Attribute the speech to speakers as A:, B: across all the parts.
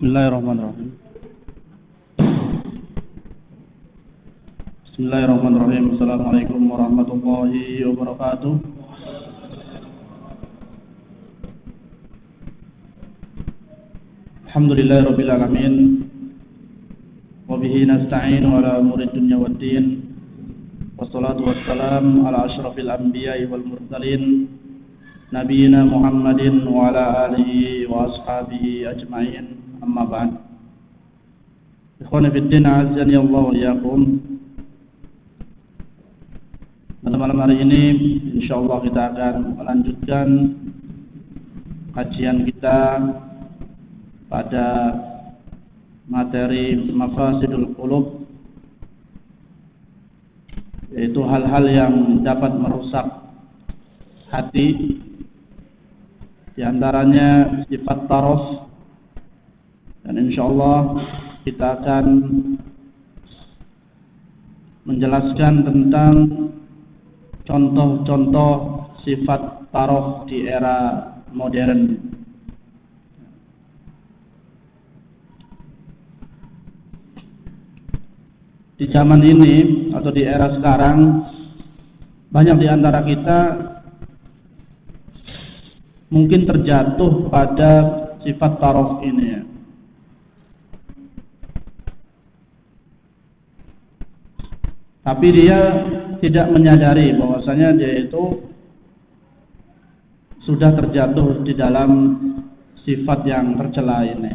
A: Bismillahirrahmanirrahim. Bismillahirrahmanirrahim. Assalamualaikum warahmatullahi wabarakatuh. Alhamdulillahirabbil alamin. Wa bihi nasta'inu ala umuri dunya waddin. Wassalatu wassalamu ala asyrafil anbiya'i wal mursalin. Nabiyina Muhammadin wa ala alihi wa ashabihi ajma'in. Amma ba'd. Ikhwani fiddin, azani Allah wa iyyakum. Pada malam hari ini insyaallah kita akan melanjutkan kajian kita pada materi mafasidul qulub, yaitu hal-hal yang dapat merusak hati, di antaranya sifat taraf. Dan insyaallah kita akan menjelaskan tentang contoh-contoh sifat taraf di era modern. Di zaman ini atau di era sekarang, banyak di antara kita mungkin terjatuh pada sifat taraf ini ya. Tapi dia tidak menyadari bahwasanya dia itu sudah terjatuh di dalam sifat yang tercela ini.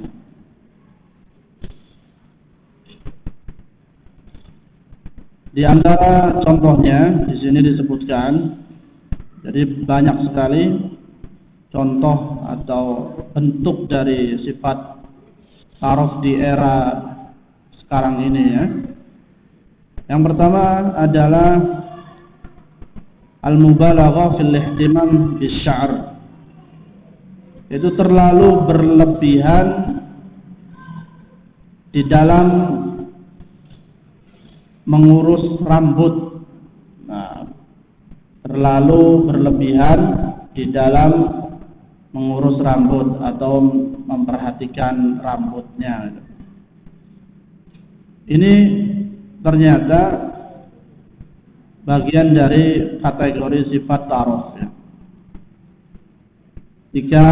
A: Di antara contohnya di sini disebutkan, jadi banyak sekali contoh atau bentuk dari sifat taraf di era sekarang ini ya. Yang pertama adalah al-mubalaghah fil ihtimam bis-sya'r. Itu terlalu berlebihan di dalam mengurus rambut. Nah, terlalu berlebihan di dalam mengurus rambut atau memperhatikan rambutnya. Ini ternyata bagian dari kategori sifat taraf ya. Jika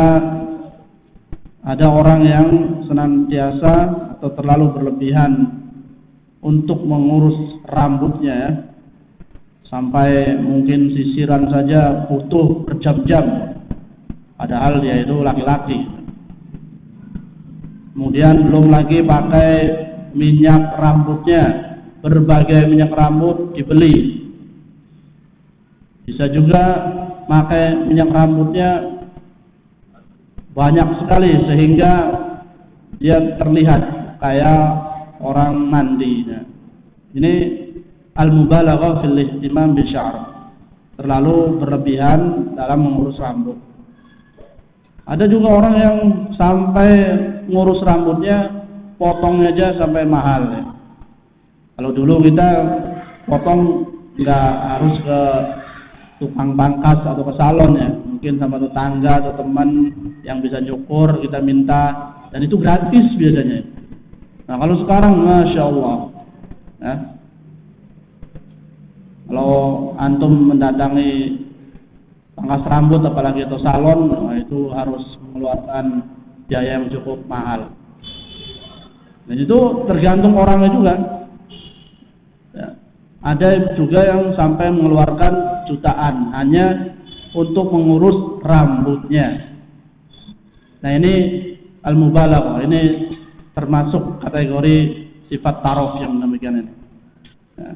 A: ada orang yang senantiasa atau terlalu berlebihan untuk mengurus rambutnya ya, sampai mungkin sisiran saja butuh berjam-jam, padahal dia itu laki-laki. Kemudian belum lagi pakai minyak rambutnya, berbagai minyak rambut dibeli. Bisa juga pakai minyak rambutnya banyak sekali sehingga dia terlihat kayak orang mandi. Ini al-mubalaghah fil ihtimam bisya'ar, terlalu berlebihan dalam mengurus rambut. Ada juga orang yang sampai ngurus rambutnya, potongnya aja sampai mahal ya. Kalau dulu kita potong nggak harus ke tukang pangkas atau ke salon ya, mungkin sama tetangga atau teman yang bisa nyukur kita minta, dan itu gratis biasanya. Nah kalau sekarang masya Allah ya, kalau antum mendatangi pangkas rambut apalagi atau salon, nah itu harus mengeluarkan biaya yang cukup mahal. Dan itu tergantung orangnya juga. Ada juga yang sampai mengeluarkan jutaan hanya untuk mengurus rambutnya. Nah ini al-mubalaghah, ini termasuk kategori sifat taraf yang demikian ini. Ya.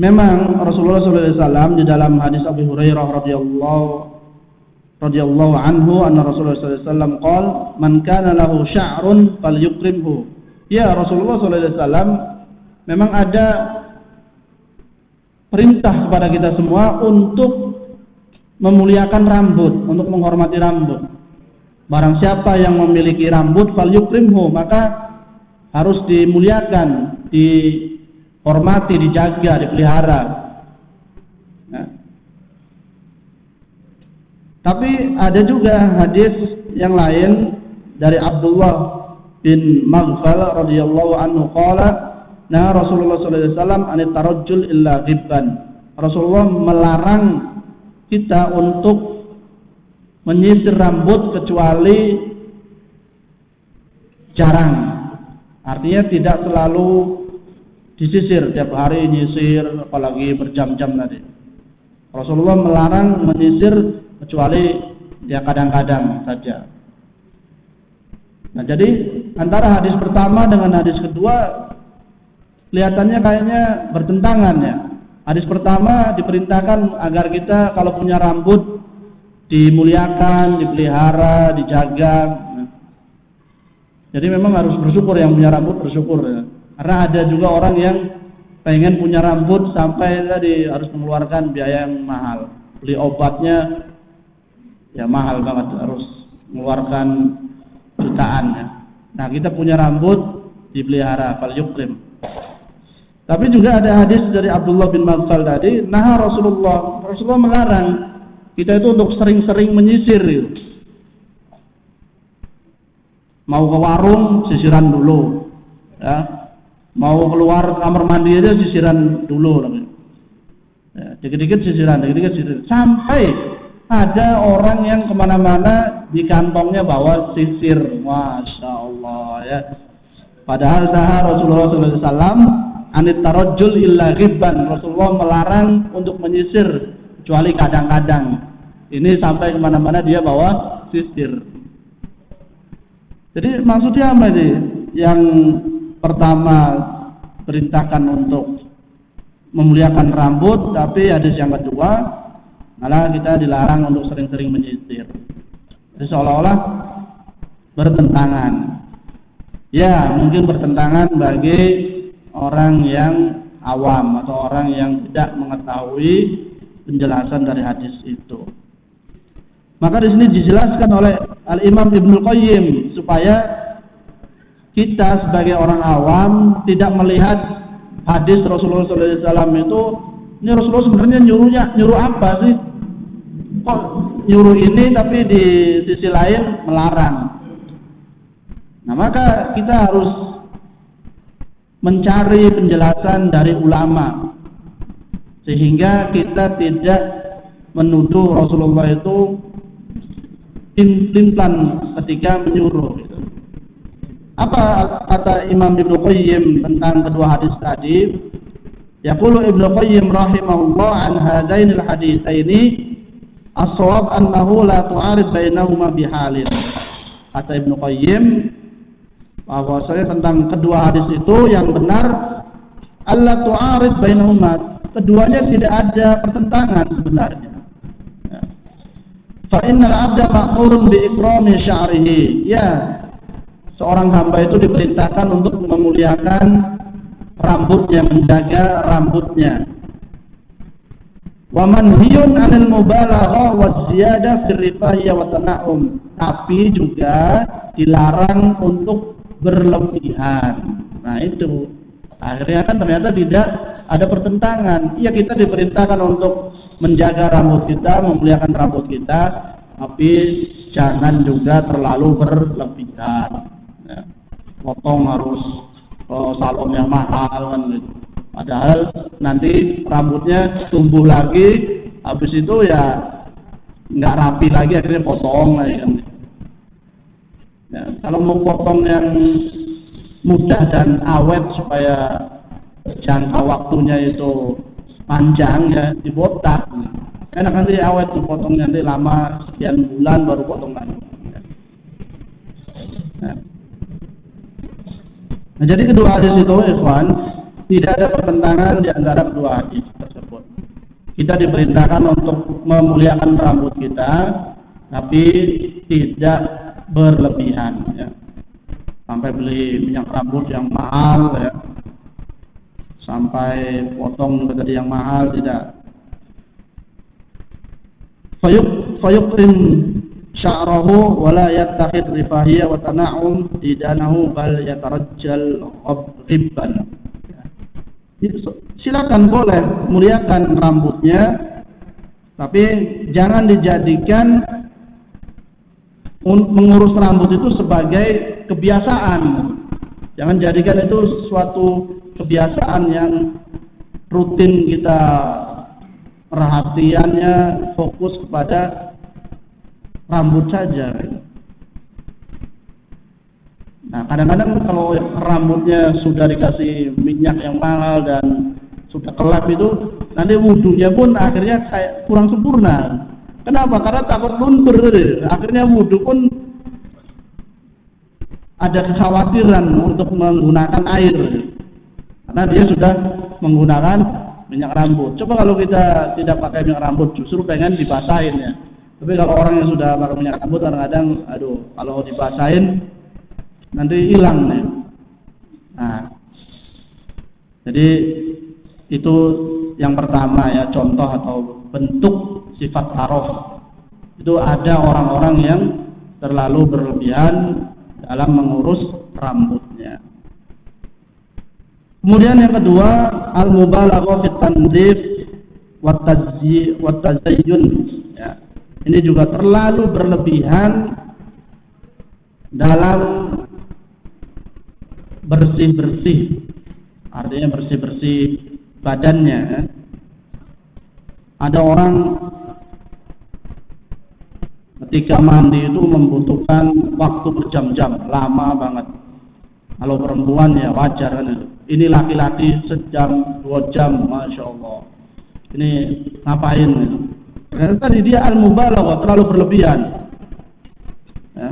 A: Memang Rasulullah SAW di dalam hadis Abu Hurairah radhiyallahu anhu anna Rasulullah SAW qala man kana lahu sya'run falyukrimhu. Ya, Rasulullah SAW memang ada perintah kepada kita semua untuk memuliakan rambut, untuk menghormati rambut. Barang siapa yang memiliki rambut falyukrimhu, maka harus dimuliakan, dihormati, dijaga, dipelihara. Nah, Tapi ada juga hadis yang lain dari Abdullah bin Maghfal radhiyallahu anhu qala nah Rasulullah sallallahu alaihi wasallam an tarajjul illa ghibban. Rasulullah melarang kita untuk menyisir rambut kecuali jarang. Artinya tidak selalu disisir tiap hari nyisir apalagi berjam-jam tadi. Rasulullah melarang menyisir kecuali ya kadang-kadang saja. Nah, jadi antara hadis pertama dengan hadis kedua kelihatannya kayaknya bertentangan ya. Hadis pertama diperintahkan agar kita kalau punya rambut dimuliakan, dipelihara, dijaga. Jadi memang harus bersyukur yang punya rambut bersyukur ya. Karena ada juga orang yang pengen punya rambut sampai tadi harus mengeluarkan biaya yang mahal. Beli obatnya ya mahal banget, harus mengeluarkan jutaan ya. Nah, kita punya rambut dipelihara, fal yukrim. Tapi juga ada hadis dari Abdullah bin Maghfal tadi, nah Rasulullah melarang kita itu untuk sering-sering menyisir gitu. Mau ke warung sisiran dulu ya. Mau keluar kamar mandi aja sisiran dulu ya, dikit-dikit sisiran sampai ada orang yang kemana-mana di kantongnya bawa sisir, masya Allah ya. Padahal Rasulullah SAW anit tarajjul illa ghibban. Rasulullah melarang untuk menyisir kecuali kadang-kadang. Ini sampai kemana-mana dia bawa sisir. Jadi maksudnya apa ini? Yang pertama perintahkan untuk memuliakan rambut, tapi hadis yang kedua malah kita dilarang untuk sering-sering menyisir. Jadi seolah-olah bertentangan. Ya, mungkin bertentangan bagi orang yang awam atau orang yang tidak mengetahui penjelasan dari hadis itu. Maka di sini dijelaskan oleh Al-Imam Ibnu Qayyim supaya kita sebagai orang awam tidak melihat hadis Rasulullah SAW itu, ini Rasulullah sebenarnya nyuruh apa sih? Kok nyuruh ini tapi di sisi lain melarang? Nah, maka kita harus mencari penjelasan dari ulama sehingga kita tidak menuduh Rasulullah itu tin-tintan ketika menyuruh. Apa kata Imam Ibnu Qayyim tentang kedua hadis tadi? Yaqulu Ibnu Qayyim rahimahullah an hadainil haditsaini as-shawab annahu la tu'arid bainahuma bihalin. Kata Ibnu Qayyim bahwasanya tentang kedua hadis itu yang benar alla tu'arid bainahuma, keduanya tidak ada pertentangan sebenarnya. Fa innal 'abda ma'murun bi ikrami sya'rihi. Ya, seorang hamba itu diperintahkan untuk memuliakan rambutnya, menjaga rambutnya. Wa manhiyun 'anil mubalaghah wa ziyadah fi rifahiyah wa tana'um. Tapi juga dilarang untuk berlebihan. Nah, itu akhirnya kan ternyata tidak ada pertentangan. Iya, kita diperintahkan untuk menjaga rambut kita, memuliakan rambut kita, tapi jangan juga terlalu berlebihan. Ya. Potong harus salon yang mahal kan gitu. Padahal nanti rambutnya tumbuh lagi, habis itu ya nggak rapi lagi, akhirnya potong lagi kan. Ya, kalau mau potong yang mudah dan awet supaya jangka waktunya itu panjang ya dibotak. Enak nanti awet tuh potongnya, nanti lama sekian bulan baru potong lagi. Ya. Nah, jadi kedua hadis itu, ikhwan, tidak ada pertentangan di antara kedua hadis tersebut. Kita diperintahkan untuk memuliakan rambut kita, tapi tidak berlebihan. Ya. Sampai beli minyak rambut yang mahal, ya. Sampai potong tadi yang mahal, tidak. Fayuqrim sya'rahu wa la yattakhid rifahiyya wa tana'um didanahu bal yatarajjal ghibban. Silakan boleh muliakan rambutnya, Tapi jangan dijadikan mengurus rambut itu sebagai kebiasaan. Jangan jadikan itu suatu kebiasaan yang rutin kita perhatiannya fokus kepada rambut saja. Nah, kadang-kadang kalau rambutnya sudah dikasih minyak yang mahal dan sudah kelap itu, nanti wudhunya pun akhirnya kayak kurang sempurna. Kenapa? Karena takut luntur. Akhirnya wudhu pun ada kekhawatiran untuk menggunakan air, karena dia sudah menggunakan minyak rambut. Coba kalau kita tidak pakai minyak rambut, justru pengen dibasahin ya. Tapi kalau orang yang sudah pakai minyak rambut, kadang-kadang, aduh, kalau dibasahin nanti hilang ya. Nah, jadi itu yang pertama ya, contoh atau bentuk sifat tarof. Itu ada orang-orang yang terlalu berlebihan dalam mengurus rambutnya. Kemudian yang kedua, al-mubalaghah fi tanzif wa tazayyun ya. Ini juga terlalu berlebihan dalam bersih-bersih. Artinya bersih-bersih badannya. Ada orang ketika mandi itu membutuhkan waktu berjam-jam, lama banget. Kalau perempuan ya wajar kan itu. Ini laki-laki sejam, 2 jam, masya Allah. Ini ngapain itu? Karena tadi dia al-mubalaghah, terlalu berlebihan. Ya,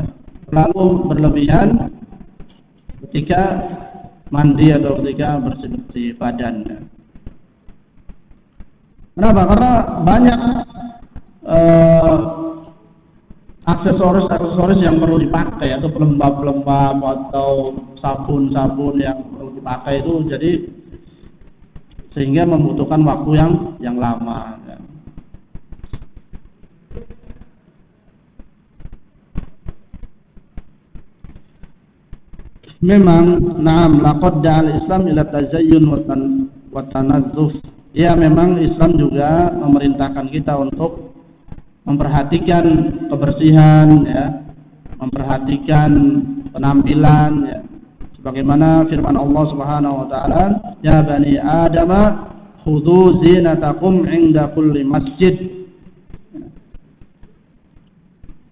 A: terlalu berlebihan ketika mandi atau ketika bersih-bersih badannya. Kenapa? Karena banyak aksesoris yang perlu dipakai, atau pelembab-pelembab atau sabun-sabun yang perlu dipakai itu, jadi sehingga membutuhkan waktu yang lama ya. Memang na'am laqad ja'al Islam ila tazayyun wa tanazzuf. Ya, memang Islam juga memerintahkan kita untuk memperhatikan kebersihan ya, memperhatikan penampilan ya. Sebagaimana firman Allah Subhanahu wa taala, "Ya bani Adam, khudhu zinatakum 'inda kulli masjid."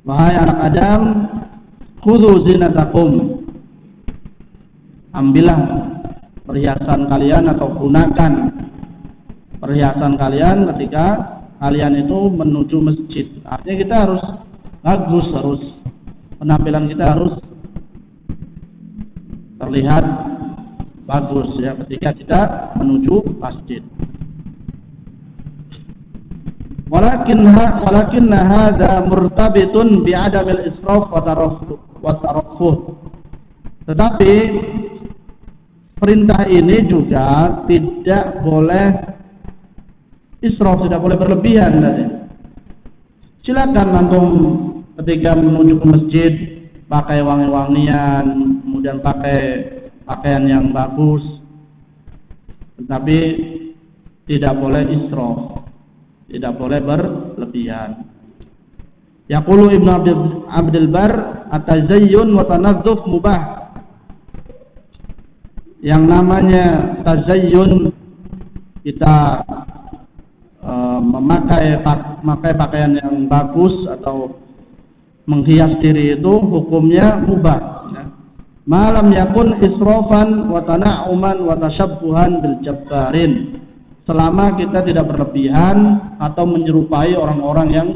A: Wahai anak Adam, khudhu zinatakum. Ambillah perhiasan kalian atau gunakan perhiasan kalian ketika kalian itu menuju masjid. Artinya kita harus bagus, harus penampilan kita harus terlihat bagus ya ketika kita menuju masjid. Walakinna hadza murtabitun bi'adamil israf wa taraffuh. Tetapi perintah ini juga tidak boleh israf, tidak boleh berlebihan. Silakan antum ketika menuju ke masjid pakai wangi-wangian, kemudian pakai pakaian yang bagus, tetapi tidak boleh israf, tidak boleh berlebihan. Yaqulu Ibnu Abdul Bar, at-tazayyun wa tanazzuf mubah. Yang namanya tazayyun, kita memakai pakaian yang bagus atau menghias diri, itu hukumnya mubah ya. Malam yakun israfan wa tana'uman wa tashabbuhan bil jabbarin, selama kita tidak berlebihan atau menyerupai orang-orang yang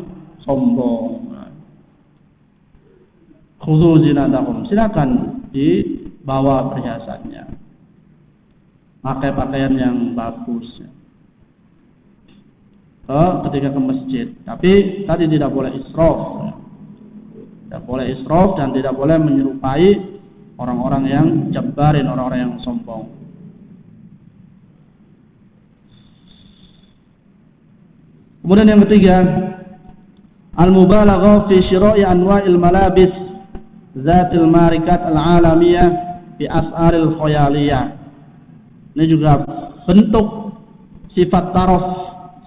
A: sombong. Khudhu zinatakum, silakan dibawa perhiasannya, pakai pakaian yang bagus ya, ketika ke masjid. Tapi tadi tidak boleh israf ya. Tidak boleh israf dan tidak boleh menyerupai orang-orang yang jabbarin, orang-orang yang sombong. Kemudian yang ketiga, al-mubalaghah fi syira'i anwa'il malabis zatil marikat al-alamiyah fi as'aril khayaliyah. Ini juga bentuk sifat taraf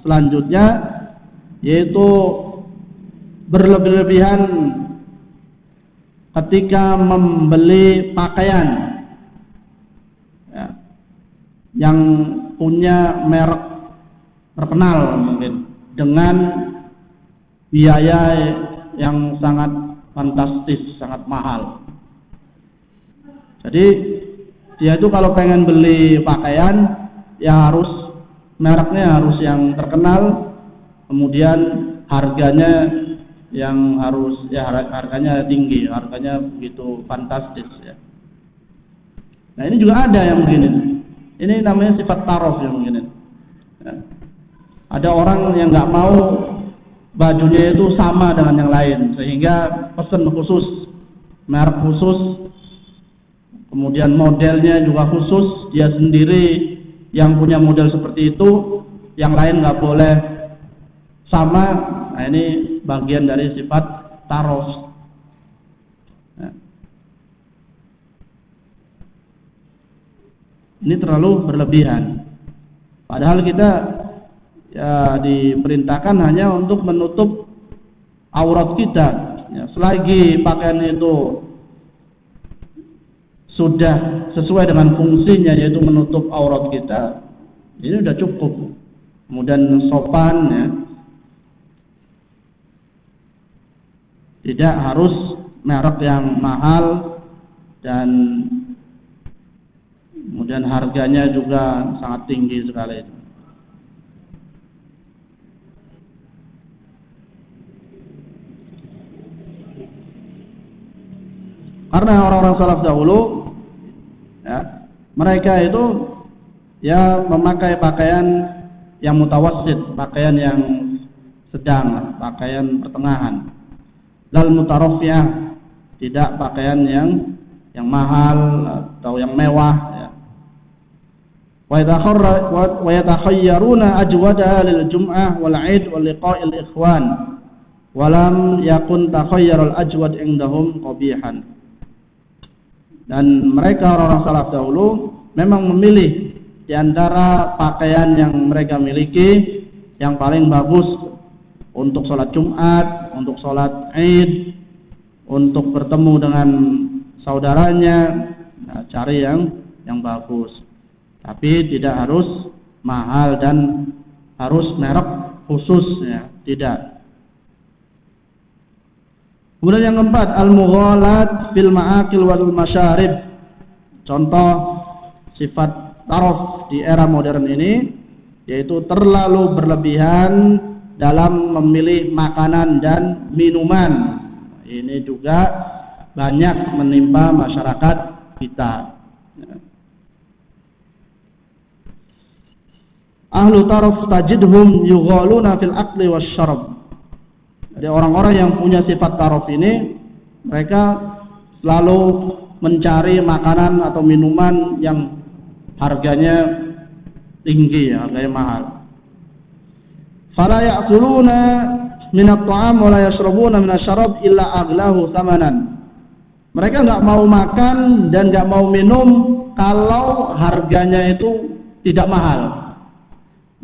A: selanjutnya, yaitu berlebih-lebihan ketika membeli pakaian ya, yang punya merek terkenal mungkin dengan biaya yang sangat fantastis, sangat mahal. Jadi dia itu kalau pengen beli pakaian ya harus mereknya harus yang terkenal, kemudian harganya yang harus ya harganya tinggi, harganya begitu fantastis ya. Nah ini juga ada yang begini. Ini namanya sifat tarof yang begini. Ya. Ada orang yang nggak mau bajunya itu sama dengan yang lain, sehingga pesan khusus, merek khusus, kemudian modelnya juga khusus, dia sendiri yang punya model seperti itu, yang lain nggak boleh sama. Nah ini bagian dari sifat taros. Nah. Ini terlalu berlebihan. Padahal kita ya diperintahkan hanya untuk menutup aurat kita. Ya, selagi pakaian itu sudah sesuai dengan fungsinya, yaitu menutup aurat kita, ini sudah cukup. Kemudian sopan ya. Tidak harus merek yang mahal dan kemudian harganya juga sangat tinggi sekali. Karena orang-orang salaf dahulu ya, mereka itu ya memakai pakaian yang mutawassit, pakaian yang sedang, pakaian pertengahan. Lal mutarafiyah, tidak pakaian yang mahal atau yang mewah ya. Wa yatakhayyaruna ajwadaha lil jum'ah wal 'id wal liqa'il ikhwan. Walam yakun takhayyarul ajwad indahum qabihan. Dan mereka orang-orang salaf dahulu memang memilih di antara pakaian yang mereka miliki yang paling bagus untuk sholat Jumat, untuk sholat Id, untuk bertemu dengan saudaranya. Nah, cari yang bagus, tapi tidak harus mahal dan harus merek khusus ya, tidak. Kemudian yang keempat, al-mughalat fil ma'akil wal masyarib. Contoh sifat tarof di era modern ini yaitu terlalu berlebihan dalam memilih makanan dan minuman. Ini juga banyak menimpa masyarakat kita. Ahlu tarof tajidhum yughaluna fil akli wasyarab. Jadi orang-orang yang punya sifat tarof ini, mereka selalu mencari makanan atau minuman yang harganya tinggi, harganya mahal. Fala ya'kuluna min at-ta'am wa la yashrabuna min asy-syarab illa aghlahu thamanan. Mereka enggak mau makan dan enggak mau minum kalau harganya itu tidak mahal.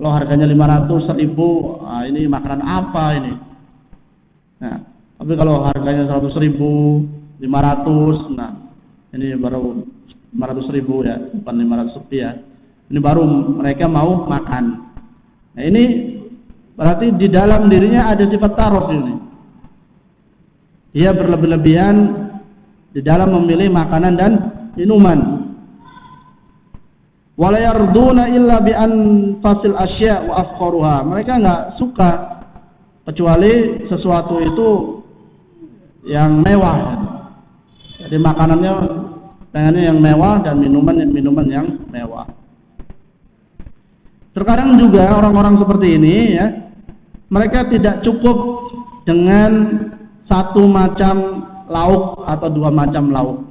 A: Kalau harganya 500, 1000, nah ini makanan apa ini? Nah, tapi kalau harganya 100.000, 500, nah ini baru 500.000 ya, bukan 500 rupiah. Ini baru mereka mau makan. Nah ini berarti di dalam dirinya ada sifat tarof ini. Dia berlebih-lebihan di dalam memilih makanan dan minuman. Wala yarduna illa bi anfasil asya' wa afqaruha. Mereka enggak suka kecuali sesuatu itu yang mewah. Jadi makanannya pengennya yang mewah dan minuman yang mewah. Terkadang juga orang-orang seperti ini ya, mereka tidak cukup dengan satu macam lauk atau dua macam lauk.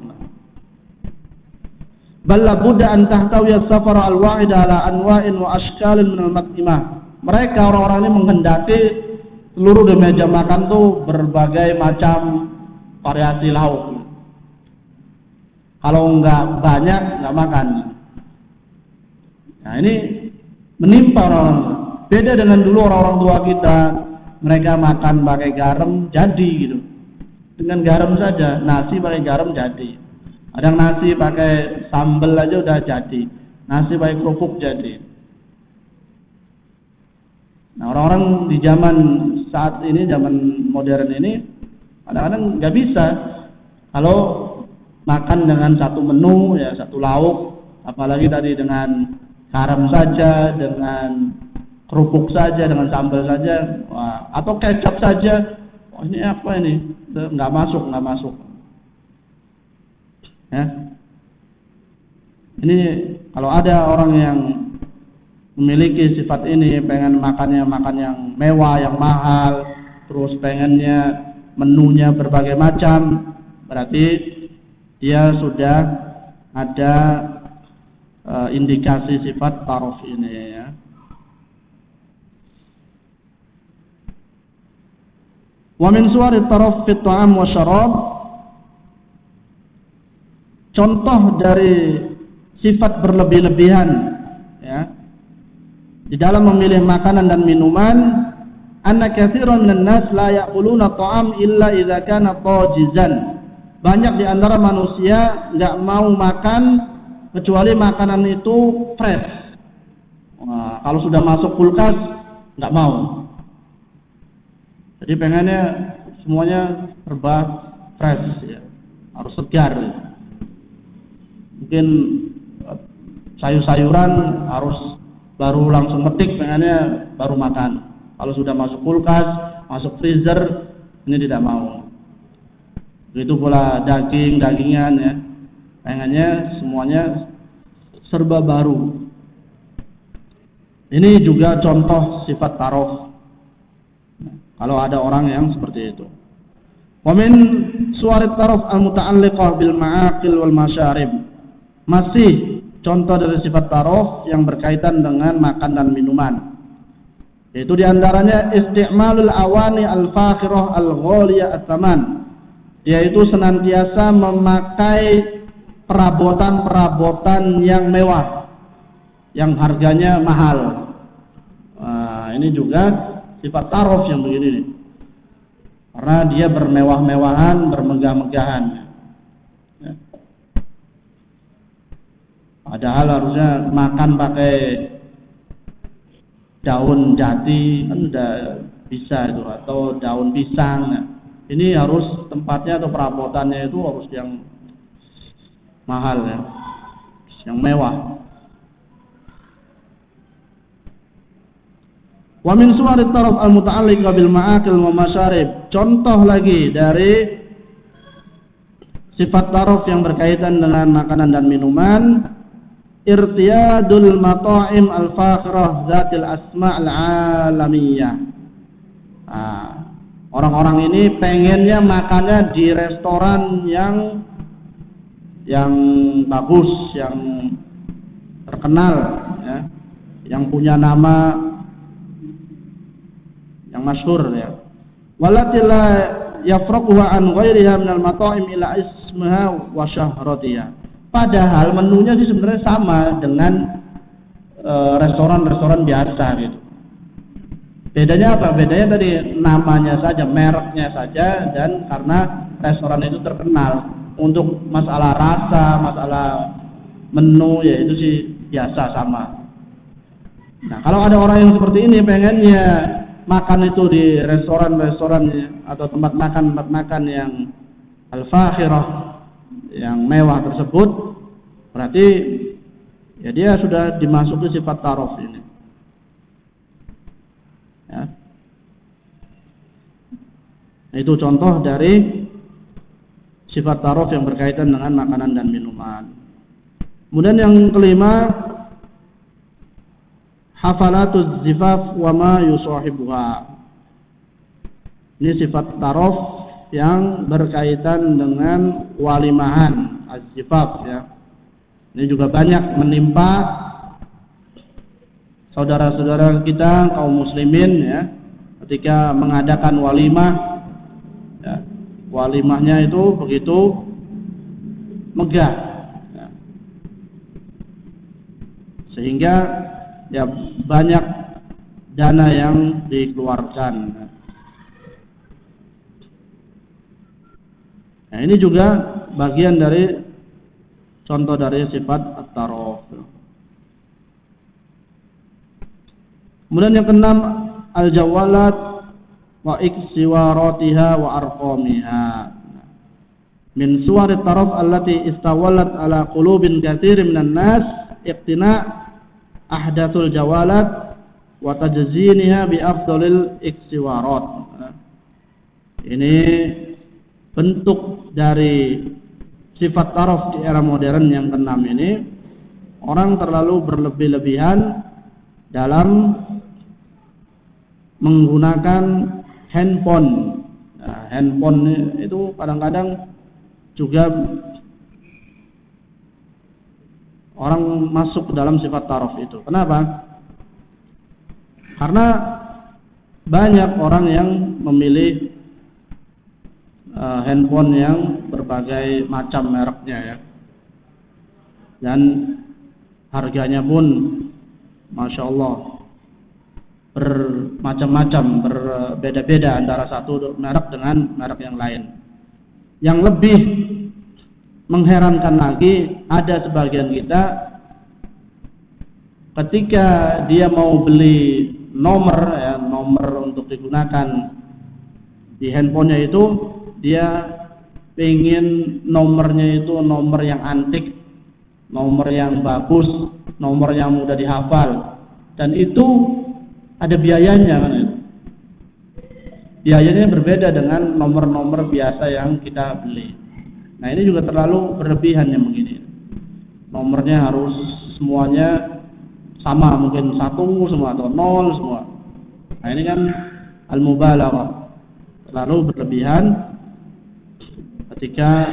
A: Bal la budda an tahtawi as-safara al-wahida ala anwa'in wa ashkalin min al-mat'imah. Mereka orang-orang ini menghendaki seluruh di meja makan tuh berbagai macam variasi lauk. Kalau enggak banyak, enggak makan. Nah ini menimpa orang-orang. Beda dengan dulu orang-orang tua kita mereka makan pakai garam jadi gitu. Dengan garam saja, nasi pakai garam jadi. Ada nasi pakai sambal aja udah jadi. Nasi pakai kerupuk jadi. Nah, orang-orang di zaman saat ini, zaman modern ini, kadang-kadang nggak bisa. Kalau makan dengan satu menu, ya satu lauk, apalagi tadi dengan garam saja, dengan kerupuk saja, dengan sambal saja, wah, atau kecap saja, wah, ini apa ini? Nggak masuk. Ya. Ini kalau ada orang yang memiliki sifat ini, pengen makan yang mewah, yang mahal, terus pengennya menunya berbagai macam, berarti dia sudah ada indikasi sifat taraf ini ya. Wa min suwari taraf fi ta'am wa syarab, contoh dari sifat berlebih-lebihan ya di dalam memilih makanan dan minuman, anna katsiran minan nas la ya'kuluna ta'am illa idza kana tajizan. Banyak di antara manusia enggak mau makan kecuali makanan itu fresh. Nah, kalau sudah masuk kulkas enggak mau. Jadi pengennya semuanya serba fresh ya. Harus segar. Mungkin sayur-sayuran harus baru langsung metik, pengennya baru makan. Kalau sudah masuk kulkas, masuk freezer, ini tidak mau. Begitu pula dagingan ya, pengennya semuanya serba baru. Ini juga contoh sifat taraf. Kalau ada orang yang seperti itu. Wa min suwarit taraf al-muta'alliqah bil ma'aqil wal masyarib. Masih contoh dari sifat taraf yang berkaitan dengan makan dan minuman. Yaitu diantaranya isti'malul awani al-fakhirah al-ghaliyah at-taman. Yaitu senantiasa memakai perabotan-perabotan yang mewah, yang harganya mahal. Nah, ini juga sifat taraf yang begini nih. Karena dia bermewah-mewahan, bermegah-megahan. Ya. Padahal harusnya makan pakai daun jati kan udah bisa itu, atau daun pisang. Nah, ini harus tempatnya atau perabotannya itu harus yang mahal ya, yang mewah. Wa min suwarit taraf al-muta'alliqah bil ma'akil wa masyarib. Contoh lagi dari sifat taraf yang berkaitan dengan makanan dan minuman, irtiyadul mata'im al-fakhirah zatil asma' al-alamiyah. Nah, orang-orang ini pengennya makannya di restoran yang bagus, yang terkenal ya, yang punya nama, yang masyhur ya. Walati la yafraquha an ghairiha minal mata'im ila ismiha wa syahratiha. Padahal menunya sih sebenarnya sama dengan restoran-restoran biasa gitu. Bedanya apa? Bedanya tadi namanya saja, mereknya saja, dan karena restoran itu terkenal. Untuk masalah rasa, masalah menu ya itu sih biasa sama. Nah, kalau ada orang yang seperti ini pengennya makan itu di restoran-restoran atau tempat makan yang al-fakhirah, yang mewah tersebut, berarti ya dia sudah dimasuki sifat taraf ini. Ya. Itu contoh dari sifat taraf yang berkaitan dengan makanan dan minuman. Kemudian yang kelima, hafalatuz zifaf wa ma yusahibuha. Ini sifat taraf yang berkaitan dengan walimahan, az-zifaf ya. Ini juga banyak menimpa saudara-saudara kita kaum muslimin ya, ketika mengadakan walimah ya, walimahnya itu begitu megah ya, sehingga ya banyak dana yang dikeluarkan. Nah, ini juga bagian dari contoh dari sifat at-taraf. Kemudian yang keenam, al-jawalat wa iksiwaratiha wa arqamiha. Min suwar at-taraf allati istawalat ala qulubin katsirin minan nas iqtina' ahdatsul jawalat wa tajziniha bi afdalil iksiwarat. Ini bentuk dari sifat taraf di era modern yang keenam ini, orang terlalu berlebih-lebihan dalam menggunakan handphone. Nah, handphone itu kadang-kadang juga orang masuk ke dalam sifat taraf itu. Kenapa? Karena banyak orang yang memilih handphone yang berbagai macam mereknya ya, dan harganya pun Masya Allah bermacam-macam, berbeda-beda antara satu merek dengan merek yang lain. Yang lebih mengherankan lagi, ada sebagian kita ketika dia mau beli nomor untuk digunakan di handphonenya itu, dia pengen nomornya itu nomor yang antik, nomor yang bagus, nomor yang mudah dihafal, dan itu ada biayanya kan itu. Biayanya berbeda dengan nomor-nomor biasa yang kita beli. Nah, ini juga terlalu berlebihan yang begini. Nomornya harus semuanya sama, mungkin 1 semua atau 0 semua. Nah, ini kan al-mubalaghah, terlalu berlebihan ketika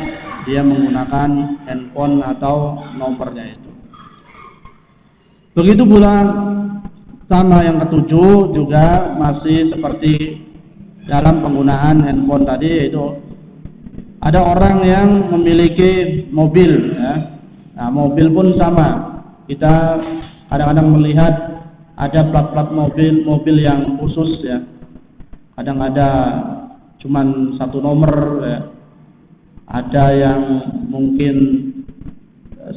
A: dia menggunakan handphone atau nomornya itu. Begitu pula sama yang ketujuh juga masih seperti dalam penggunaan handphone tadi, yaitu ada orang yang memiliki mobil ya. Nah, mobil pun sama. Kita kadang-kadang melihat ada plat-plat mobil yang khusus ya. Kadang ada cuman 1 nomor ya. Ada yang mungkin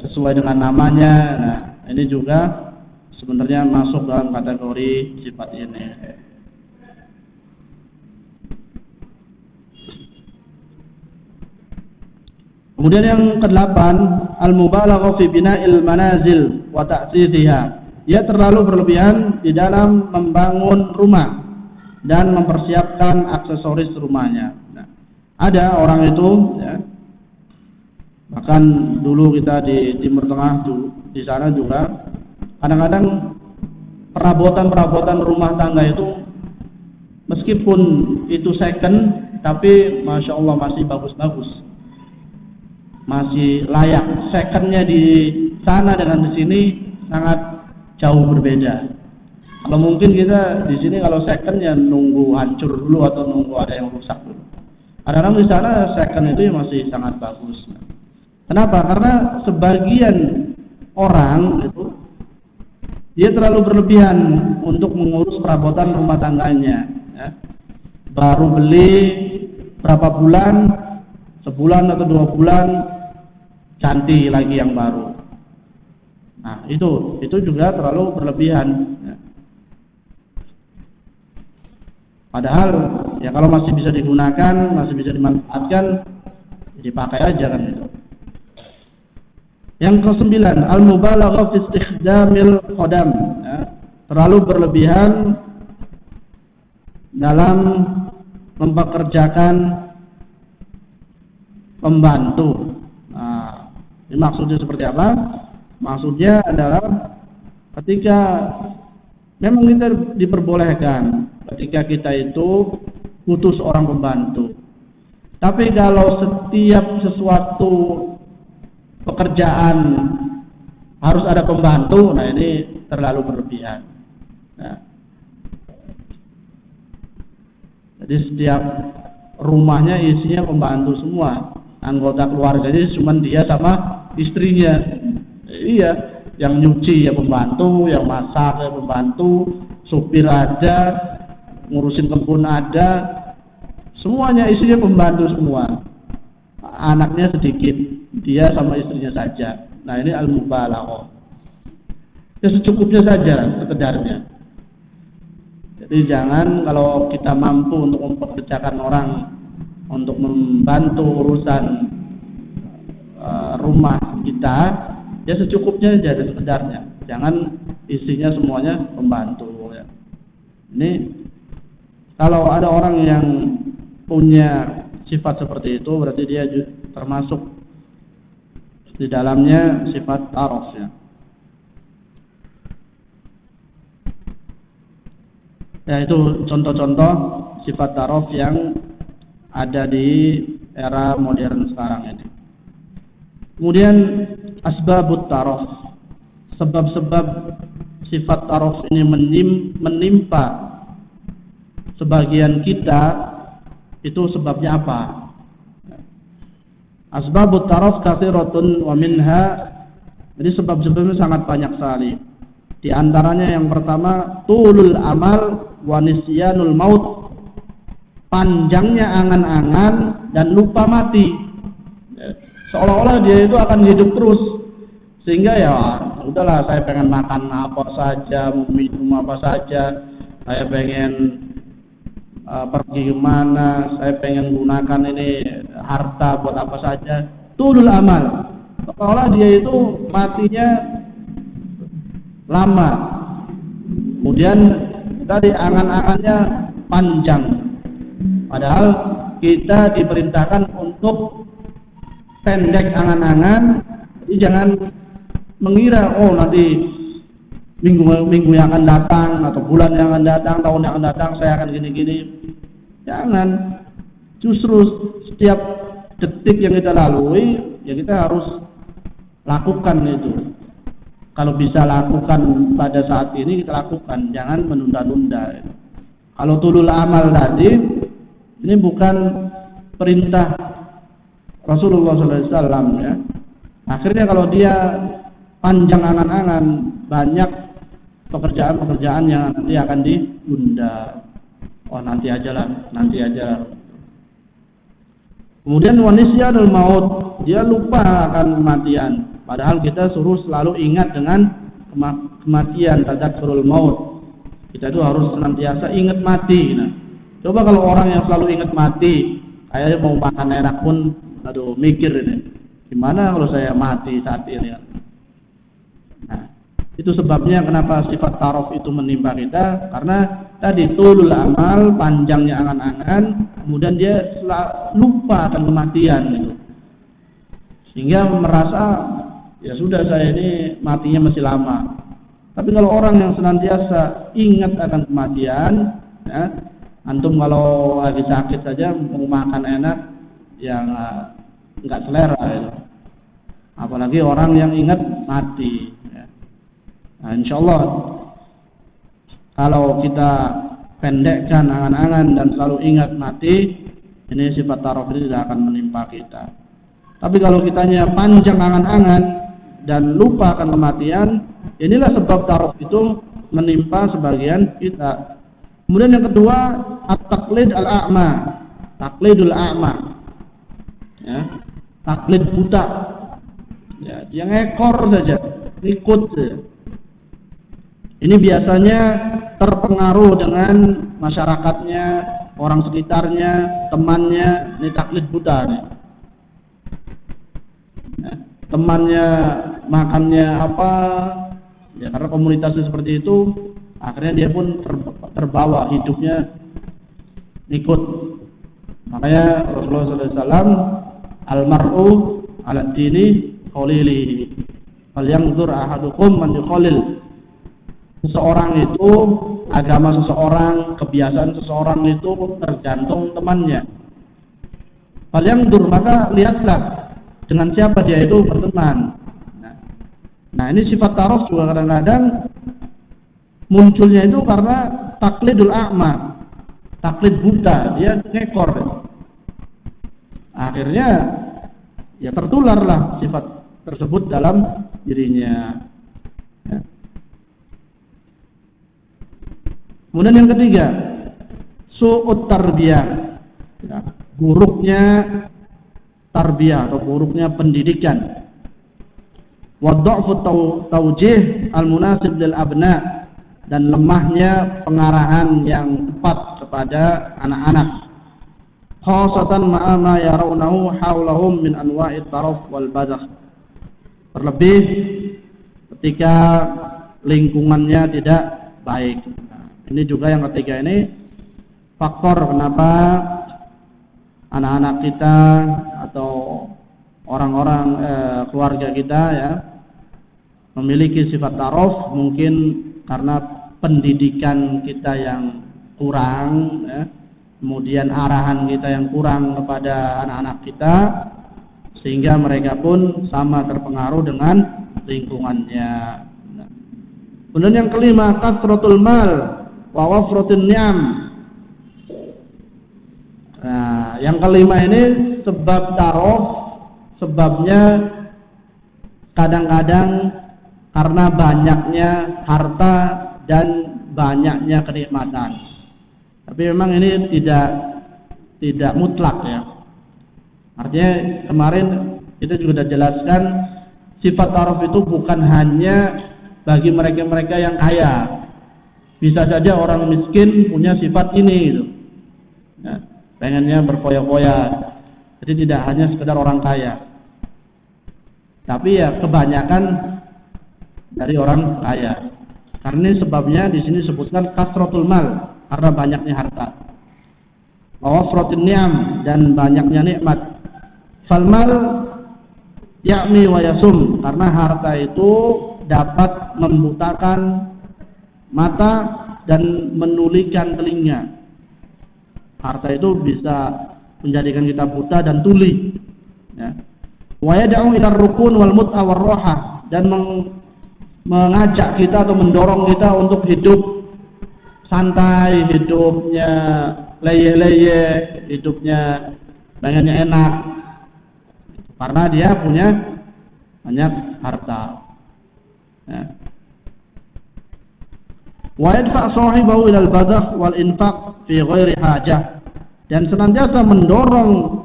A: sesuai dengan namanya. Nah, ini juga sebenarnya masuk dalam kategori sifat ini. Kemudian yang ke-8, al-mubalaghah fi bina'il manazil wa ta'sisiha. Ia terlalu berlebihan di dalam membangun rumah dan mempersiapkan aksesoris rumahnya. Nah, ada orang itu ya, bahkan dulu kita di Timur Tengah di sana juga kadang-kadang perabotan rumah tangga itu meskipun itu second, tapi Masya Allah masih bagus-bagus, masih layak. Secondnya di sana dengan di sini sangat jauh berbeda. Kalau mungkin kita di sini kalau second ya nunggu hancur dulu atau nunggu ada yang rusak dulu. Kadang-kadang di sana second itu masih sangat bagus. Kenapa? Karena sebagian orang itu dia terlalu berlebihan untuk mengurus perabotan rumah tangganya. Ya. Baru beli berapa bulan, sebulan atau 2 bulan, ganti lagi yang baru. Nah, itu juga terlalu berlebihan. Ya. Padahal ya kalau masih bisa digunakan, masih bisa dimanfaatkan, dipakai aja kan itu. Yang ke-9, al-mubalaghah fi istikhdamil qadam. Ya. Terlalu berlebihan dalam mempekerjakan pembantu. Nah, ini maksudnya seperti apa? Maksudnya adalah ketika memang kita diperbolehkan ketika kita itu putus orang pembantu. Tapi kalau setiap sesuatu pekerjaan harus ada pembantu, nah ini terlalu berlebihan. Nah, jadi setiap rumahnya isinya pembantu semua, anggota keluarganya cuma dia sama istrinya. Iya, yang nyuci ya pembantu, yang masak ya pembantu, supir ada, ngurusin kebun ada, semuanya isinya pembantu semua. anaknya sedikit, dia sama istrinya saja. Nah ini al-mubalaghah. Ya secukupnya saja sekedarnya. Jadi jangan kalau kita mampu untuk mempekerjakan orang untuk membantu urusan rumah kita, ya secukupnya saja sekedarnya. Jangan isinya semuanya membantu. Ya. Ini kalau ada orang yang punya sifat seperti itu, berarti dia termasuk di dalamnya sifat taraf ya. Ya itu contoh-contoh sifat taraf yang ada di era modern sekarang ini. Kemudian asbabut taraf, sebab-sebab sifat taraf ini menimpa sebagian kita, itu sebabnya apa? Asbabut taraf katsiratun wa minha, jadi sebab-sebabnya sangat banyak sekali. Di antaranya yang pertama tulul amal wa nisyanul maut, panjangnya angan-angan dan lupa mati. Seolah-olah dia itu akan hidup terus, sehingga ya udahlah, saya pengen makan apa saja, minum apa saja, saya pengen pergi kemana, saya pengen gunakan ini harta buat apa saja. Tulul amal, seolah dia itu matinya lama, kemudian tadi angan-angannya panjang, padahal kita diperintahkan untuk pendek angan-angan. Jadi jangan mengira nanti minggu yang akan datang atau bulan yang akan datang, tahun yang akan datang saya akan gini-gini. Jangan, justru setiap detik yang kita lalui ya kita harus lakukan itu. Kalau bisa lakukan pada saat ini kita lakukan, jangan menunda-nunda. Kalau tulul amal tadi, ini bukan perintah Rasulullah SAW ya. Akhirnya kalau dia panjang angan-angan, banyak pekerjaan-pekerjaan yang nanti akan ditunda. Nanti aja lah. Kemudian wanisyanul maut, dia lupa akan kematian. Padahal kita suruh selalu ingat dengan kematian, tadzakkurul maut. Kita itu harus senantiasa ingat mati. Nah, coba kalau orang yang selalu ingat mati, kayaknya mau makan enak pun, mikir ini, gimana kalau saya mati saat ini? Nah, itu sebabnya kenapa sifat taraf itu menimpa kita, karena tadi tulul amal, panjangnya angan-angan, kemudian dia lupa akan kematian gitu. Sehingga merasa ya sudah, saya ini matinya masih lama. Tapi kalau orang yang senantiasa ingat akan kematian, ya, antum kalau lagi sakit saja mau makan enak, yang nggak selera ya. Apalagi orang yang ingat mati. Ya. Nah, insya Allah kalau kita pendekkan angan-angan dan selalu ingat mati, ini sifat taraf ini tidak akan menimpa kita. Tapi kalau kitanya panjang angan-angan dan lupa akan kematian, inilah sebab taraf itu menimpa sebagian kita. Kemudian yang kedua, at-taqlid al-a'ma, taqlidul a'ma, ya, taklid buta, ya, dia ngekor saja, ikut saja. Ini biasanya terpengaruh dengan masyarakatnya, orang sekitarnya, temannya, ini taklid buta nih. Ya, temannya makannya apa, ya karena komunitasnya seperti itu, akhirnya dia pun terbawa hidupnya ikut. Makanya Rasulullah SAW, almar'u ala dini khalili, falyanzur ahadukum man yukhalil. Seseorang itu, agama seseorang, kebiasaan seseorang itu tergantung temannya. Falyanzur, maka lihatlah dengan siapa dia itu berteman. Nah ini sifat taraf juga kadang-kadang munculnya itu karena taklidul a'ma, taklid buta, dia ngekor. Akhirnya ya tertularlah sifat tersebut dalam dirinya. Ya. Kemudian yang ketiga, su'ut tarbiyah, ya, buruknya tarbiyah atau buruknya pendidikan. Wa dha'fu tawjih al-munasib lil abna, dan lemahnya pengarahan yang tepat kepada anak-anak. Khasatan ma'a ma yarawnahu hawlahum min anwa'it taraf wal badakh. Terlebih ketika lingkungannya tidak baik. Nah, ini juga yang ketiga, ini faktor kenapa anak-anak kita atau orang-orang keluarga kita ya memiliki sifat taraf, mungkin karena pendidikan kita yang kurang ya, kemudian arahan kita yang kurang kepada anak-anak kita, sehingga mereka pun sama terpengaruh dengan lingkungannya. Nah, kemudian yang kelima, kasratul mal wa wafratin ni'am. Nah, yang kelima ini sebab taraf, sebabnya kadang-kadang karena banyaknya harta dan banyaknya kenikmatan. Tapi memang ini tidak mutlak ya. Artinya kemarin kita juga sudah jelaskan sifat taraf itu bukan hanya bagi mereka-mereka yang kaya. Bisa saja orang miskin punya sifat ini gitu. Ya, pengennya berfoya-foya. Jadi tidak hanya sekedar orang kaya. Tapi ya kebanyakan dari orang kaya. Karena ini sebabnya di sini disebutkan kasratul mal, karena banyaknya harta. Wafratin ni'am, dan banyaknya nikmat. Falmal ya'mi wa yasum, karena harta itu dapat membutakan mata dan menulikan telinga. Harta itu bisa menjadikan kita buta dan tuli. Ya. Wa yad'u ila rukun wal mut'a war raha, dan mengajak kita atau mendorong kita untuk hidup santai, hidupnya leye-leye, hidupnya pengennya enak, karena dia punya banyak harta. Ya. Wa yadfa' sahibahu ila al-badakh wal infaq fi ghairi hajah, dan senantiasa mendorong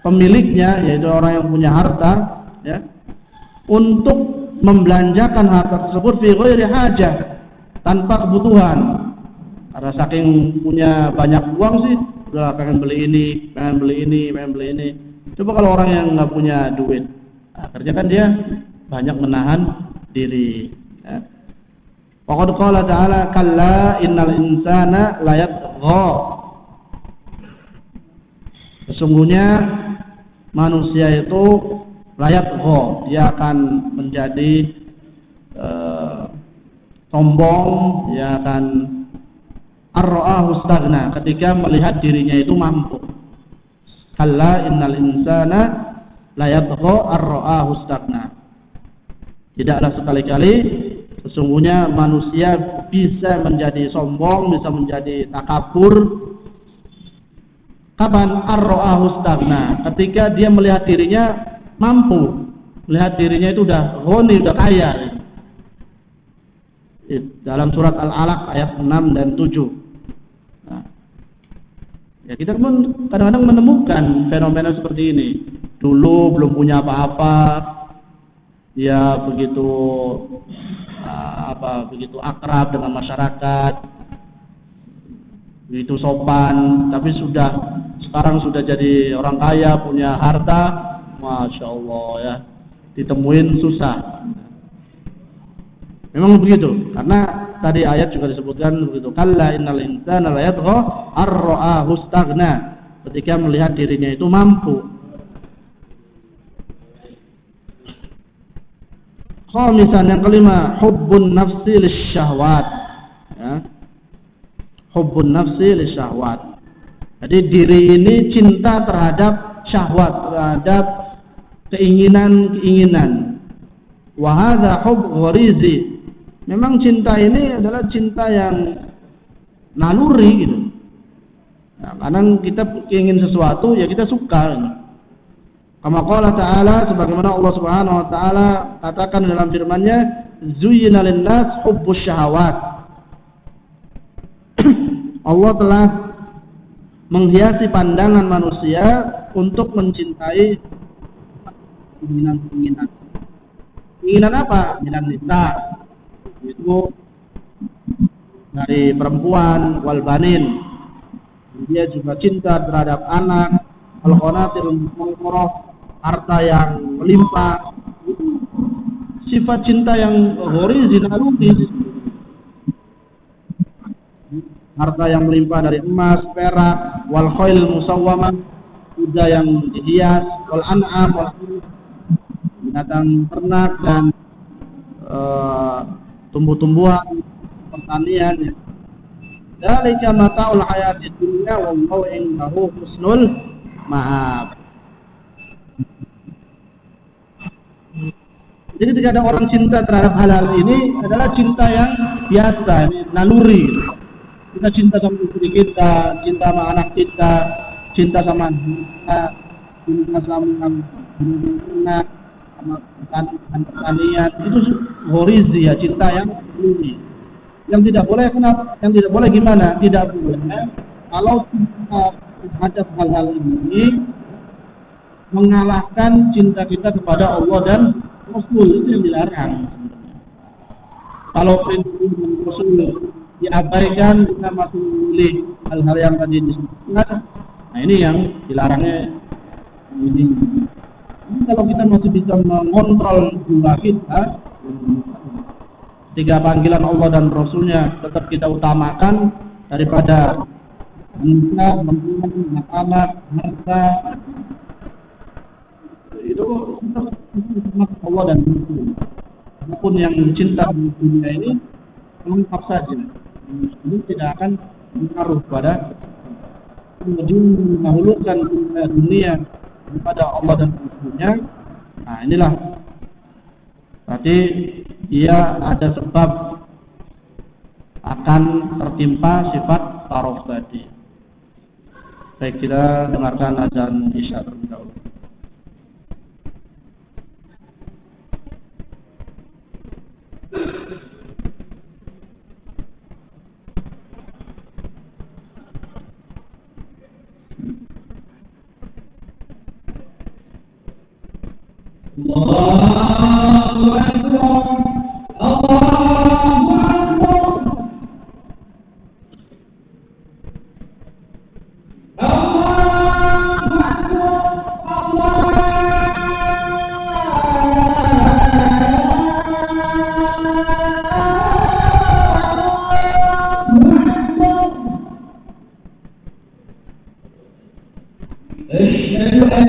A: pemiliknya, yaitu orang yang punya harta ya, untuk membelanjakan harta tersebut fi ghairi hajah, tanpa kebutuhan. Karena saking punya banyak uang sih, udah pengen beli ini, pengen beli ini, pengen beli ini. Coba kalau orang yang nggak punya duit, akhirnya kan dia banyak menahan diri. Ya. Faqad qala ta'ala kalla innal insana la yatgha. Sesungguhnya manusia itu layak dia akan menjadi sombong, dia akan ar-ra'ahu stagna, ketika melihat dirinya itu mampu. Kalla innal insana la yatgha ar-ra'ahu stagna. Tidaklah sekali-kali sesungguhnya manusia bisa menjadi sombong, bisa menjadi takabur. Kapan? Ar-ra'ahu stagna, ketika dia melihat dirinya mampu, melihat dirinya itu udah ghani, udah kaya. Dalam surat Al-Alaq ayat 6 dan 7. Nah, ya kita pun kadang-kadang menemukan fenomena seperti ini. Dulu belum punya apa-apa, ya begitu begitu akrab dengan masyarakat, begitu sopan, tapi sekarang sudah jadi orang kaya, punya harta, masya Allah ya, ditemuin susah. Memang begitu, karena tadi ayat juga disebutkan begitu. Kalla innal insana la yatgha ar-ra'ahu stagna, ketika melihat dirinya itu mampu. Khamisan, yang kelima, hubbun nafsi lisyahwat. Ya. Hubbun nafsi lisyahwat. Jadi diri ini cinta terhadap syahwat, terhadap keinginan-keinginan. Wa hadza hubb gharizi. Memang cinta ini adalah cinta yang naluri gitu. Nah, kadang kita ingin sesuatu ya kita suka. Kama qala ta'ala, sebagaimana Allah Subhanahu wa taala katakan dalam firman-Nya, zuyyina lin-nas hubbus syahawat. Allah telah menghiasi pandangan manusia untuk mencintai keinginan-keinginan. Keinginan apa? Keinginan nisa. Itu dari perempuan, wal banin. Dia juga cinta terhadap anak, al-qanatir al-muqarrab, harta yang melimpah. Sifat cinta yang gharizin alugis. Harta yang melimpah dari emas, perak, wal khail musawwamah, kuda yang dihias, wal an'am, wal binatang ternak dan tumbuh-tumbuhan, pertanian. Dzalika mata'ul hayatid dunya wallahu indahu husnul ma'ab. Jadi tidak ada orang cinta terhadap hal-hal ini adalah cinta yang biasa, ini naluri. Kita cinta sama istri kita, cinta sama anak kita, cinta sama kita, cinta sama anak, sama pertanian. Itu ghorizi ya, cinta yang naluri. Yang tidak boleh kenapa? Yang tidak boleh gimana? Tidak boleh kalau cinta terhadap hal-hal ini mengalahkan cinta kita kepada Allah dan Rasul, itu yang dilarang. Kalau prinsip Rasul diabaikan, kita masih memilih hal-hal yang tadi disebutkan. Nah ini yang dilarangnya. Ini kalau kita masih bisa mengontrol jiwa kita, ketika panggilan Allah dan Rasulnya tetap kita utamakan daripada minta, mempunyai anak, harta, itu Allah dan Rasul. Apapun yang cinta di dunia ini lengkap saja. Ini tidak akan mengaruh pada mendahulukan dunia daripada Allah dan Rasulnya. Nah inilah berarti dia ada sebab akan tertimpa sifat tarof tadi. Baik, kita dengarkan azan isya terlebih dahulu. Allahu Akbar, Allahu Akbar, Allahu Akbar, Asyhadu an